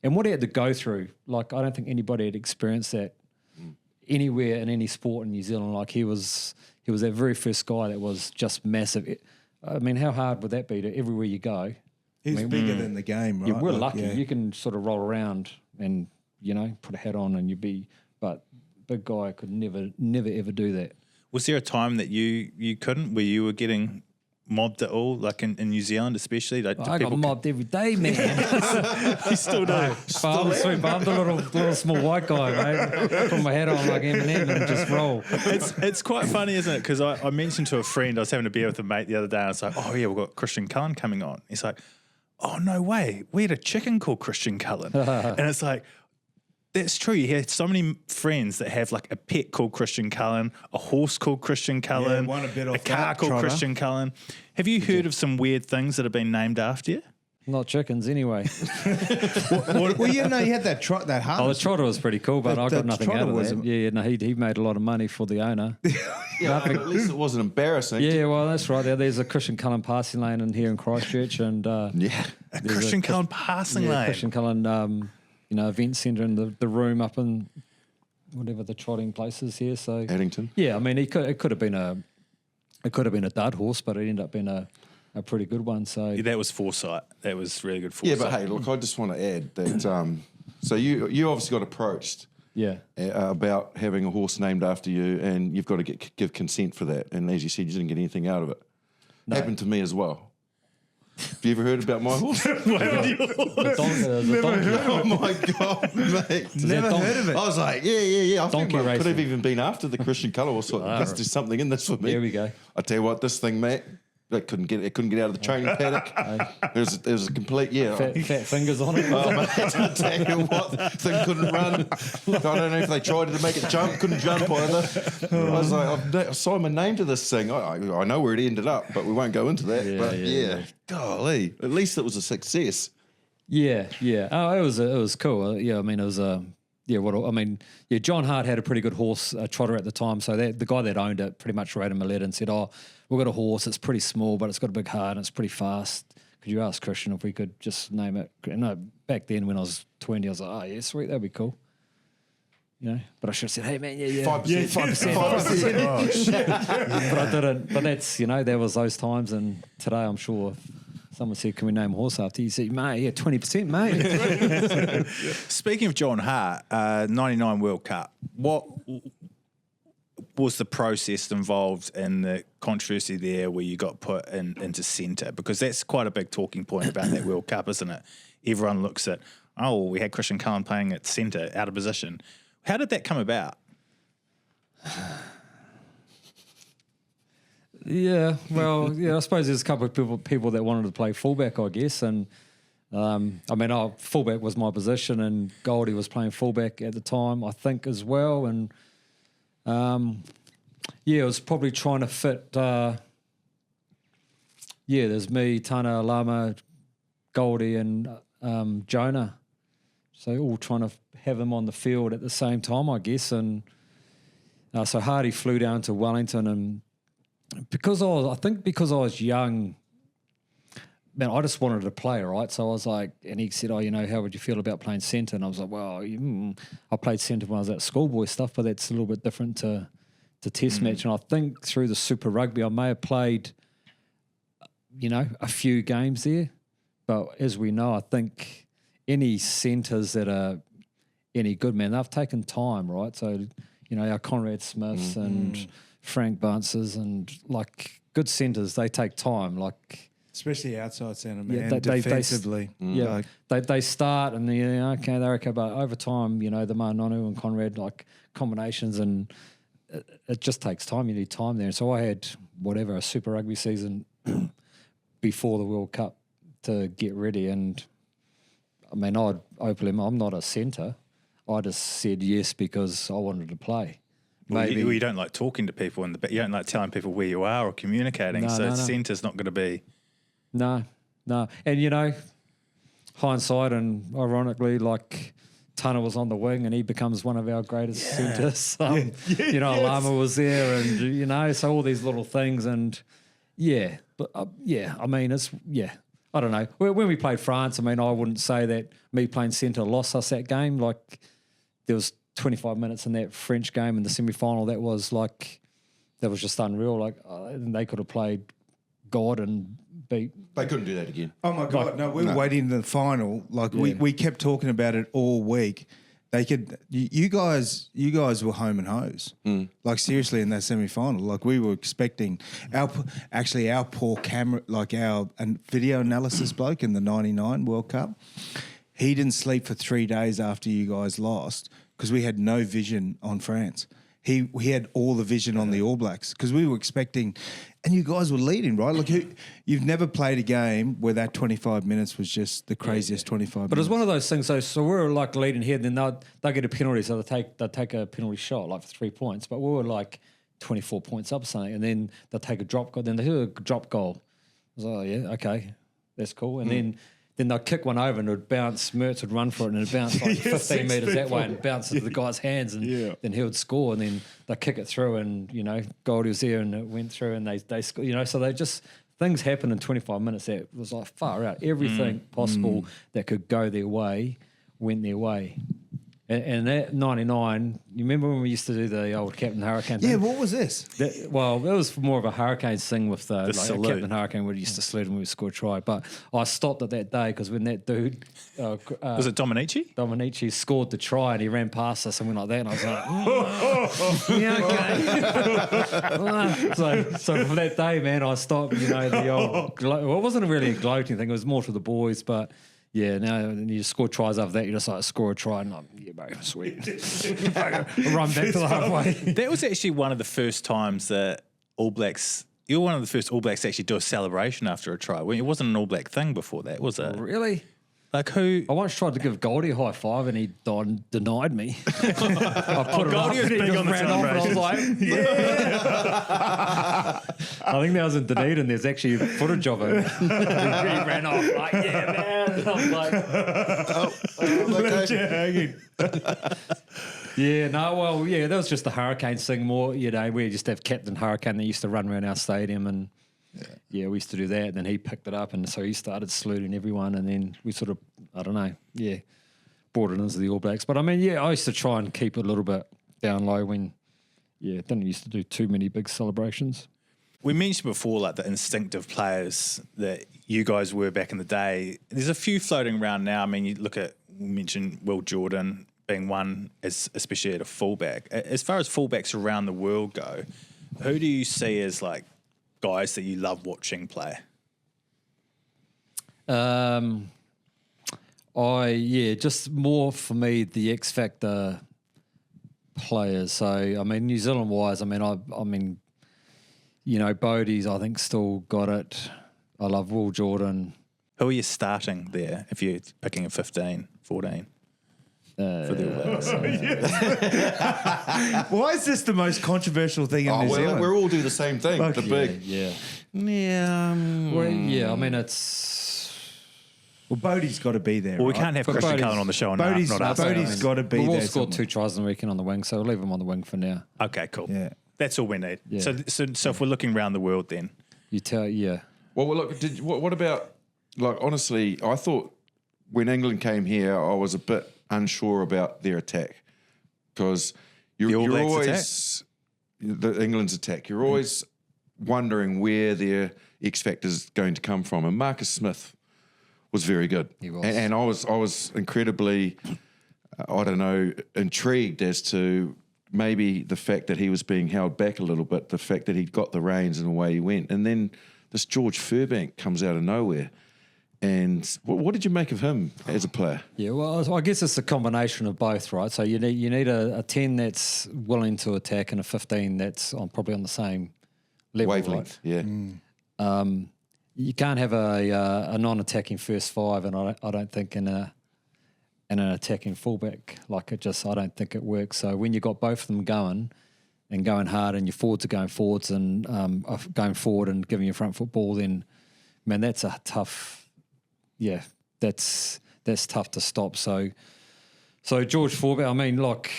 what he had to go through, like I don't think anybody had experienced that anywhere in any sport in New Zealand. Like he was that very first guy that was just massive. I mean, how hard would that be to everywhere you go? He's bigger than the game, right? Yeah, we're lucky. Yeah. You can sort of roll around and, put a hat on and but big guy could never ever do that. Was there a time that you couldn't, where you were getting mobbed at all, like in New Zealand especially? Like, I got mobbed every day, man. You still do. I'm the little small white guy, mate. Put my hat on like Eminem and just roll. It's quite funny, isn't it? Because I mentioned to a friend, I was having a beer with a mate the other day, and I was like, oh yeah, we've got Christian Cullen coming on. He's like, oh no way, we had a chicken called Christian Cullen. And it's like, that's true. You had so many friends that have like a pet called Christian Cullen, a horse called Christian Cullen, a car called Christian Cullen. Have you heard of some weird things that have been named after you? Not chickens, anyway. Well, you had that harness. Oh, the trotter was pretty cool, but I got nothing out of that. Yeah, no, he made a lot of money for the owner. Yeah, at least it wasn't embarrassing. Yeah, well, that's right. There's a Christian Cullen passing lane in here in Christchurch, and a Christian Cullen passing lane. Christian Cullen, event centre in the room up in whatever the trotting place is here. So Addington. Yeah, I mean, it could have been a dud horse, but it ended up being a pretty good one. So yeah, that was foresight. That was really good foresight. Yeah, but hey, look, I just want to add that. So you obviously got approached. Yeah. About having a horse named after you, and you've got to give consent for that. And as you said, you didn't get anything out of it. No. Happened to me as well. Have you ever heard about my horse? The donkey. Oh my God, mate. Never heard of it. I was like, yeah. I donkey think I racing. could have even been after the Christian Cullen. I was like, there's something in this for me. There we go. I tell you what, this thing, mate, it couldn't get out of the training paddock. It was a complete, fat fingers on it. Oh, mate, I tell you what, thing couldn't run. I don't know if they tried to make it jump, couldn't jump either. I was like, I've signed my name to this thing. I know where it ended up, but we won't go into that. Yeah. Golly, at least it was a success. Yeah. Oh, it was cool. I mean, it was John Hart had a pretty good horse trotter at the time. So the guy that owned it pretty much wrote him a letter and said, "Oh, we've got a horse. It's pretty small, but it's got a big heart and it's pretty fast. Could you ask Christian if we could just name it?" No, back then when I was 20, I was like, "Oh yeah, sweet, that'd be cool." But I should have said, "Hey man, 5%. But I didn't. But that's there was those times, and today I'm sure. Someone said, "Can we name a horse after you?" Said, "Mate, 20%, mate." Speaking of John Hart, 99 World Cup, what was the process involved in the controversy there where you got put into centre? Because that's quite a big talking point about that World Cup, isn't it? Everyone looks at, we had Christian Cullen playing at centre, out of position. How did that come about? Yeah, well, I suppose there's a couple of people that wanted to play fullback, I guess, and fullback was my position, and Goldie was playing fullback at the time, I think, as well, and it was probably trying to fit. There's me, Tana, Lama, Goldie, and Jonah, so all trying to have them on the field at the same time, I guess, and so Hardy flew down to Wellington, and because I was young, man, I just wanted to play, right? So I was like, and he said, how would you feel about playing centre? And I was like, well, I played centre when I was at schoolboy stuff, but that's a little bit different to test match. And I think through the Super Rugby, I may have played, a few games there. But as we know, I think any centres that are any good, man, they've taken time, right? So, our Conrad Smiths and Frank Bunces and like good centres, they take time. Like, especially outside centre, man, they defensively. They start and they're okay, but over time, the Manonu and Conrad, like combinations, and it just takes time. You need time there. And so I had a Super Rugby season before the World Cup to get ready. And I mean, I'd openly, I'm not a centre. I just said yes because I wanted to play. Maybe you don't like talking to people you don't like telling people where you are or communicating. Centre's not going to be. No. And, hindsight, and ironically, like Tana was on the wing and he becomes one of our greatest centres. Lama was there and, so all these little things and, I mean, I don't know. When we played France, I mean, I wouldn't say that me playing centre lost us that game. Like, there was 25 minutes in that French game in the semi-final that was just unreal. Like, they could have played God and beat. They couldn't do that again. Oh my God! No, we were waiting in the final. Like we kept talking about it all week. They could. You guys were home and hose. Like seriously in that semi-final. Like we were expecting our poor camera, like our video analysis bloke in the '99 World Cup. He didn't sleep for 3 days after you guys lost because we had no vision on France. He had all the vision on the All Blacks because we were expecting, and you guys were leading, right? Like you've never played a game where that 25 minutes was just the craziest 25 minutes. But it was one of those things. So we were like leading here, and then they'll get a penalty, so they'll take a penalty shot like for 3 points. But we were like 24 points up or something, and then they'll take a drop goal. Then they hit a drop goal. I was like, oh yeah, okay, that's cool. And then they'll kick one over and it would bounce, Mertz would run for it and it would bounce like 15 metres that way and bounce into the guy's hands and then he would score and then they'll kick it through and, Goldie was there and it went through and they scored, so they just, things happened in 25 minutes that was like far out. Everything possible that could go their way went their way. And that 99, you remember when we used to do the old Captain Hurricane thing? Yeah, what was this? That was more of a Hurricanes thing with the salute. Captain Hurricane where he used to salute when we scored a try. But I stopped it that day because when that dude... was it Dominici? Dominici scored the try and he ran past us and went like that and I was like, okay. So from that day, man, I stopped, the old... Well, it wasn't really a gloating thing. It was more for the boys, but... Yeah, now you score tries after that, you just like score a try and bro, sweet. Run back to the halfway. That was actually one of the first times that All Blacks, you were one of the first All Blacks to actually do a celebration after a try. It wasn't an All Black thing before that, was it? Really? Like who? I once tried to give Goldie a high five and he denied me. I put it up Goldie was and he big just on the ran off and I was celebration. like, yeah. I think that was in Dunedin. There's actually footage of it. He ran off like, yeah, man. And I'm like, that was just the Hurricanes thing more, we just have Captain Hurricane that used to run around our stadium and we used to do that. And then he picked it up and so he started saluting everyone and then we sort of, brought it into the All Blacks. But I mean, I used to try and keep it a little bit down low when, didn't used to do too many big celebrations. We mentioned before, like the instinctive players that you guys were back in the day. There's a few floating around now. I mean, we mentioned Will Jordan being one, especially at a fullback. As far as fullbacks around the world go, who do you see as like guys that you love watching play? Just more for me the X Factor players. So I mean, New Zealand wise, Bodie's I think still got it. I love Will Jordan. Who are you starting there if you're picking a 15, 14? For the All Blacks? Why is this the most controversial thing in New Zealand? We all do the same thing. Okay. The big. Well, Bodie's got to be there. Well, we right? can't have Christian Cullen on the show and Bodie's not us. got to be We've there. all scored 2 tries on the weekend on the wing, so we'll leave him on the wing for now. Okay, cool. Yeah. That's all we need. Yeah. So if we're looking around the world then. You tell, Well, look, what about like honestly, I thought when England came here, I was a bit unsure about their attack because you're always the England's attack. You're always wondering where their X factor is going to come from, and Marcus Smith was very good. He was. And I was incredibly, I don't know, intrigued as to maybe the fact that he was being held back a little bit, the fact that he'd got the reins and away he went. And then this George Fullback comes out of nowhere. And what did you make of him as a player? Yeah, well, I guess it's a combination of both, right? So you need a 10 that's willing to attack and a 15 that's probably on the same level, Wavelength, right? yeah. You can't have a non-attacking first five, and I don't think in an attacking fullback. Like I don't think it works. So when you got both of them going and going hard, and your forwards are going forwards and going forward and giving your front foot ball, then man, that's a tough. Yeah, that's tough to stop. So George Fullback, I mean, like,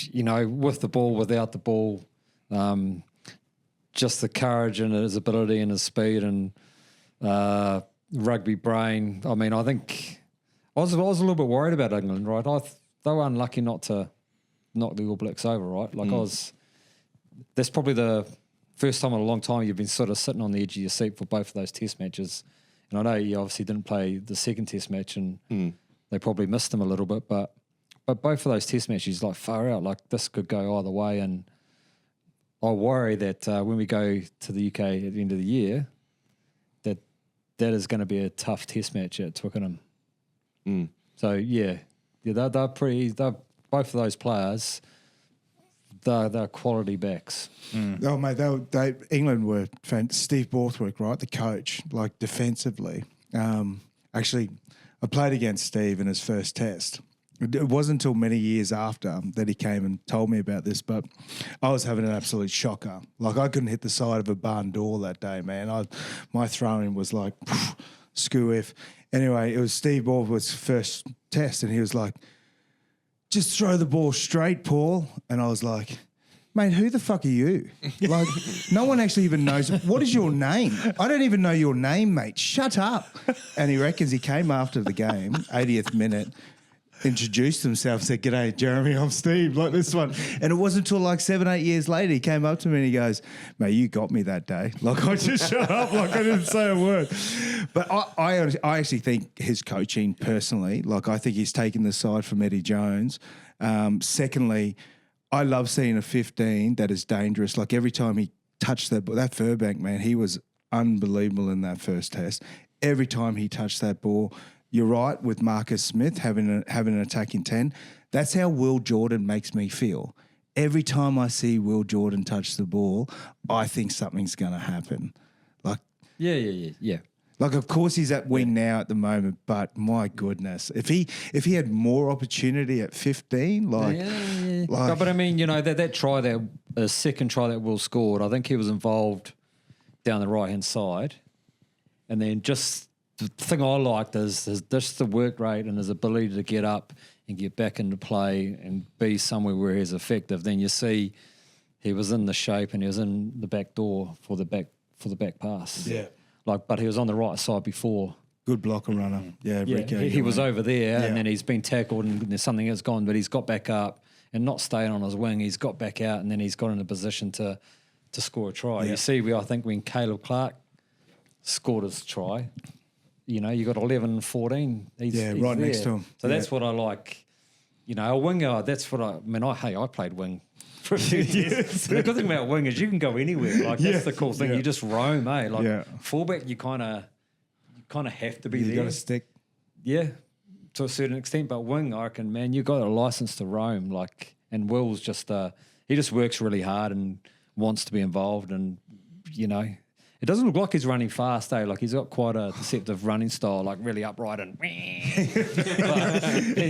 you know, with the ball, without the ball, just the courage and his ability and his speed and rugby brain. I mean, I think I was a little bit worried about England, right? They were unlucky not to knock the All Blacks over, right? Like that's probably the first time in a long time you've been sort of sitting on the edge of your seat for both of those test matches. And I know you obviously didn't play the second test match and they probably missed them a little bit, but both of those test matches, like far out, like this could go either way. And I worry that when we go to the UK at the end of the year, that is going to be a tough test match at Twickenham. So they're both of those players, they're quality backs. Oh mate, England were Steve Borthwick, right? The coach, like defensively. Actually, I played against Steve in his first test. It wasn't until many years after that he came and told me about this, but I was having an absolute shocker. Like I couldn't hit the side of a barn door that day, man. My throwing was like screw if. Anyway, it was Steve Borthwick's first test, and he was like, "Just throw the ball straight, Paul." And I was like, "Mate, who the fuck are you?" Like, no one actually even knows. What is your name? I don't even know your name, mate. Shut up. And he reckons he came after the game, 80th minute, introduced himself, said, "G'day, Jeremy, I'm Steve," like this one. And it wasn't until like 7-8 years later he came up to me and he goes, "Mate, you got me that day." Like I just shut up, like I didn't say a word. But I actually think his coaching personally, like I think he's taken the side from Eddie Jones. Secondly, I love seeing a 15 that is dangerous. Like every time he touched that Fullback, man, he was unbelievable in that first test. Every time he touched that ball, you're right with Marcus Smith having an attacking 10. That's how Will Jordan makes me feel. Every time I see Will Jordan touch the ball, I think something's going to happen. Like Yeah. Like, of course, he's at wing now at the moment, but my goodness, if he had more opportunity at 15, like, No, but I mean, you know, that try, that second try that Will scored, I think he was involved down the right hand side, and then just the thing I liked is just the work rate and his ability to get up and get back into play and be somewhere where he's effective. Then you see he was in the shape and he was in the back door for the back pass. Yeah. Like, but he was on the right side before. Good blocker runner. Yeah, Rico, he was over there and then he's been tackled and there's something that's gone, but he's got back up and not staying on his wing. He's got back out and then he's got in a position to score a try. Yeah. You see, I think when Caleb Clark scored his try, you know, you got 11 and 14. He's right there. next to him. So that's what I like. You know, a winger, that's what I played wing for a few years. The good thing about wing is you can go anywhere. Like, that's the cool thing. You just roam, eh? Like, fullback, you kind of have to be there. You got to stick. Yeah, to a certain extent. But wing, I reckon, man, you got a license to roam. Like, and Will's just, he just works really hard and wants to be involved. And, you know, it doesn't look like he's running fast, eh? Like, he's got quite a deceptive running style, like really upright and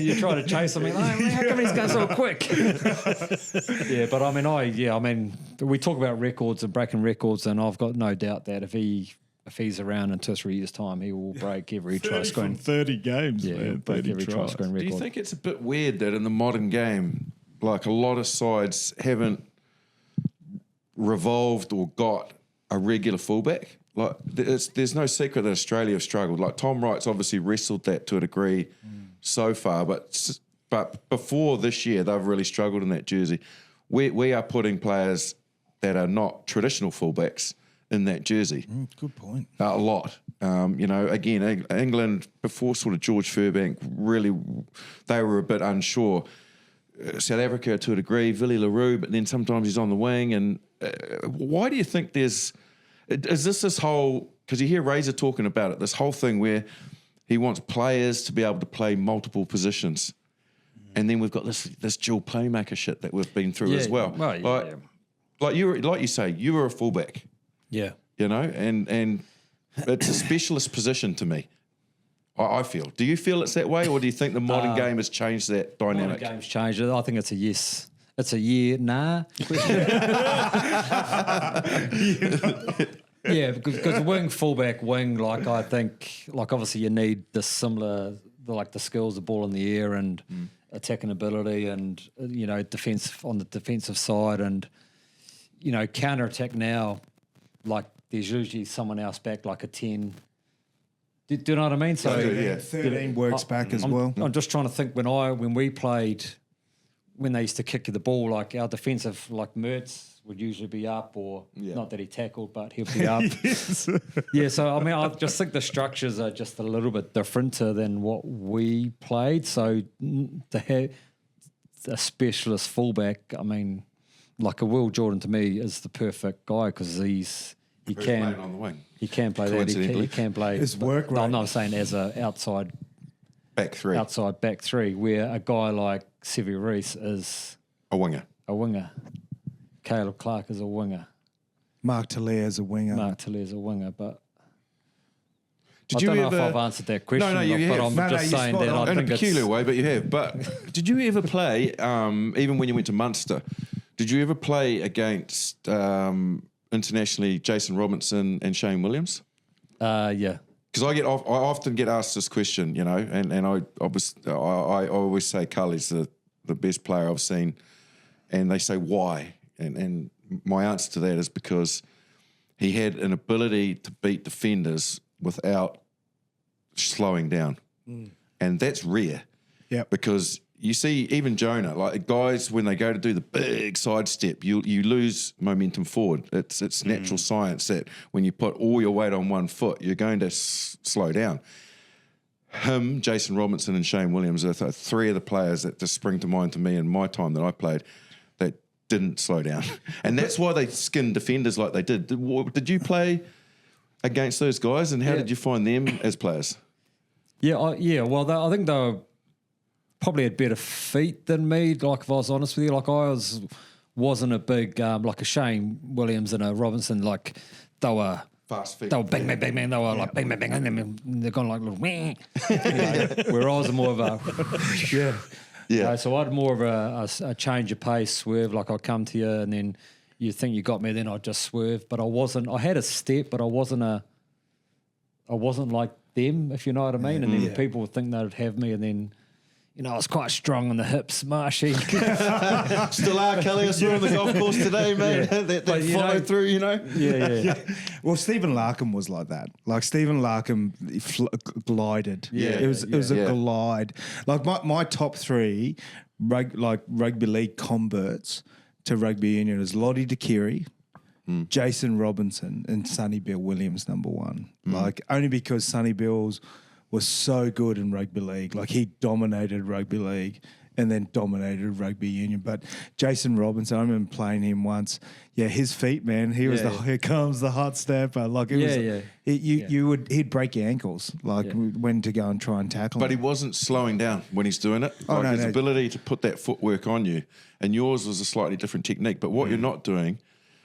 you try to chase him, like, how come he's going so quick? But I mean, we talk about records and breaking records, and I've got no doubt that if he's around in 2 or 3 years' time, he will break every try scoring. 30 games, man. Break every try scoring record. Do you think it's a bit weird that in the modern game, like a lot of sides haven't revolved or got a regular fullback? Like, there's no secret that Australia have struggled. Like, Tom Wright's obviously wrestled that to a degree so far, but before this year, they've really struggled in that jersey. We are putting players that are not traditional fullbacks in that jersey. Good point. A lot. Again, England, before sort of George Furbank, really, they were a bit unsure. South Africa to a degree, Willie LaRue, but then sometimes he's on the wing. And why do you think is this whole, because you hear Razor talking about it, this whole thing where he wants players to be able to play multiple positions. And then we've got this dual playmaker shit that we've been through as well. Like you say, you were a fullback. Yeah. And it's a specialist position to me. I feel. Do you feel it's that way, or do you think the modern game has changed that dynamic? Modern game's changed it. I think it's a yes. It's a nah. Yeah, because wing, fullback, wing, like I think, like obviously you need the similar, the skills, the ball in the air and attacking ability and, defense on the defensive side and, counter-attack now, like there's usually someone else back like a 10. Do you know what I mean? So yeah. 13 works back as well. I'm just trying to think when we played, when they used to kick you the ball, like our defensive, like Mertz would usually be up, or not that he tackled, but he'll be up. Yeah, so I mean, I just think the structures are just a little bit differenter than what we played. So to have a specialist fullback, I mean, like a Will Jordan to me is the perfect guy because he can on the wing. He can play that. He can play his work rate. I'm not saying as a outside back three, where a guy like Sevi Reese is a winger. Caleb Clark is a winger. Mark Talia is a winger. But Did I you don't know ever, if I've answered that question. No, you but have. I'm No, just you're saying spot that on. I in a think peculiar it's... way, but you have. But did you ever play, even when you went to Munster, did you ever play against internationally Jason Robinson and Shane Williams? Yeah. Because I often get asked this question, and I always say Cully's the best player I've seen, and they say why, and my answer to that is because he had an ability to beat defenders without slowing down, and that's rare. Yeah, because you see, even Jonah, like guys, when they go to do the big sidestep, you lose momentum forward. It's natural science that when you put all your weight on one foot, you're going to slow down. Him, Jason Robinson, and Shane Williams are three of the players that just spring to mind to me in my time that I played that didn't slow down. And that's why they skinned defenders like they did. Did you play against those guys, and how did you find them as players? Well, I think they were probably had better feet than me, like if I was honest with you. Like I wasn't a big, like a Shane Williams and a Robinson, like they were... Fast feet. They were bang, bang, bang, bang. They were like bang, bang, bang, and then they're going like little where I was more of a so I had more of a change of pace, swerve. Like I'd come to you, and then you think you got me, then I'd just swerve. But I wasn't. I had a step, but I wasn't like them, if you know what I mean. And then people would think they'd have me, and then. I was quite strong on the hips, marshy. Still are, Kelly. I saw on the golf course today, mate. That followed through, Yeah. Well, Stephen Larkham was like that. Like Stephen Larkham glided. Yeah. It was a glide. Like my top three, rugby league converts to rugby union is Lottie DeKiri, Jason Robinson, and Sonny Bill Williams, number one. Like only because Sonny Bill's was so good in rugby league. Like he dominated rugby league and then dominated rugby union. But Jason Robinson, I remember playing him once. Yeah, his feet, man. He was here comes the hot stepper. Like he'd break your ankles, like when to go and try and tackle. But him. he wasn't slowing down when he's doing it. His ability to put that footwork on you, and yours was a slightly different technique. But what you're not doing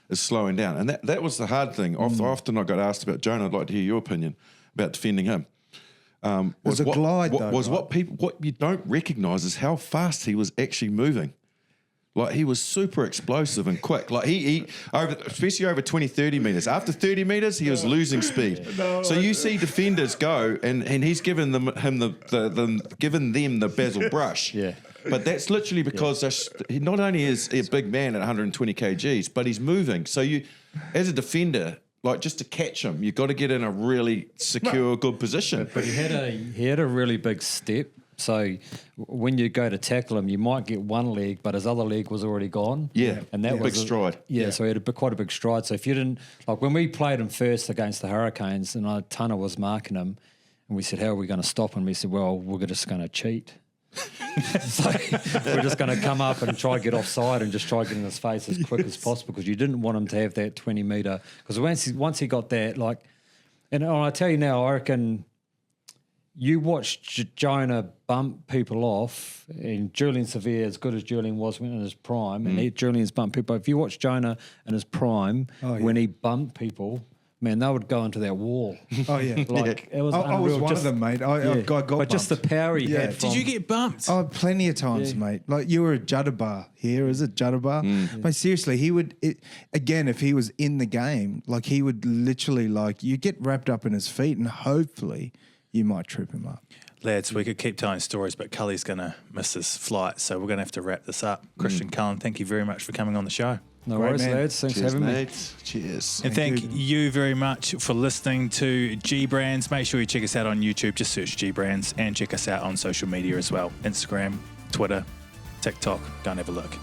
is slowing down, and that was the hard thing. Often I got asked about Jonah. I'd like to hear your opinion about defending him. Was a glide, though. What you don't recognise is how fast he was actually moving. Like he was super explosive and quick. Like he especially over 20, 30 metres. After 30 metres, he was losing speed. So you see defenders go and he's given them the Basil brush. Yeah. But that's literally because he not only is he a big man at 120 kgs, but he's moving. So you, as a defender, like just to catch him, you've got to get in a really secure, good position. But he had a really big step. So when you go to tackle him, you might get one leg, but his other leg was already gone. Yeah, and that was big stride. Yeah, so he had quite a big stride. So if you didn't, like when we played him first against the Hurricanes, and Tana was marking him, and we said, how are we going to stop him? He said, well, we're just going to cheat. So we're just going to come up and try to get offside and just try to get in his face as quick as possible, because you didn't want him to have that 20 metre. Because once he got that, like, and I tell you now, I reckon you watched Jonah bump people off, and Julian Severe, as good as Julian was in his prime, and Julian's bumped people. If you watch Jonah in his prime, when he bumped people, man, they would go into that wall. Oh, yeah. Like, it was I was unreal. one of them, mate. I got But just the bumped. power he had. Did you get bumped? Oh, plenty of times, mate. Like you were a Judderbar here, is it Judderbar? But seriously, he would again if he was in the game, like he would literally like you get wrapped up in his feet, and hopefully you might trip him up. Lads, we could keep telling stories, but Cully's going to miss his flight, so we're going to have to wrap this up. Christian Cullen, thank you very much for coming on the show. No Great worries, man. lads. Thanks Cheers, for having me. mate. Cheers. And thank you very much for listening to GBRANZ. Make sure you check us out on YouTube. Just search GBRANZ, and check us out on social media as well. Instagram, Twitter, TikTok. Go and have a look.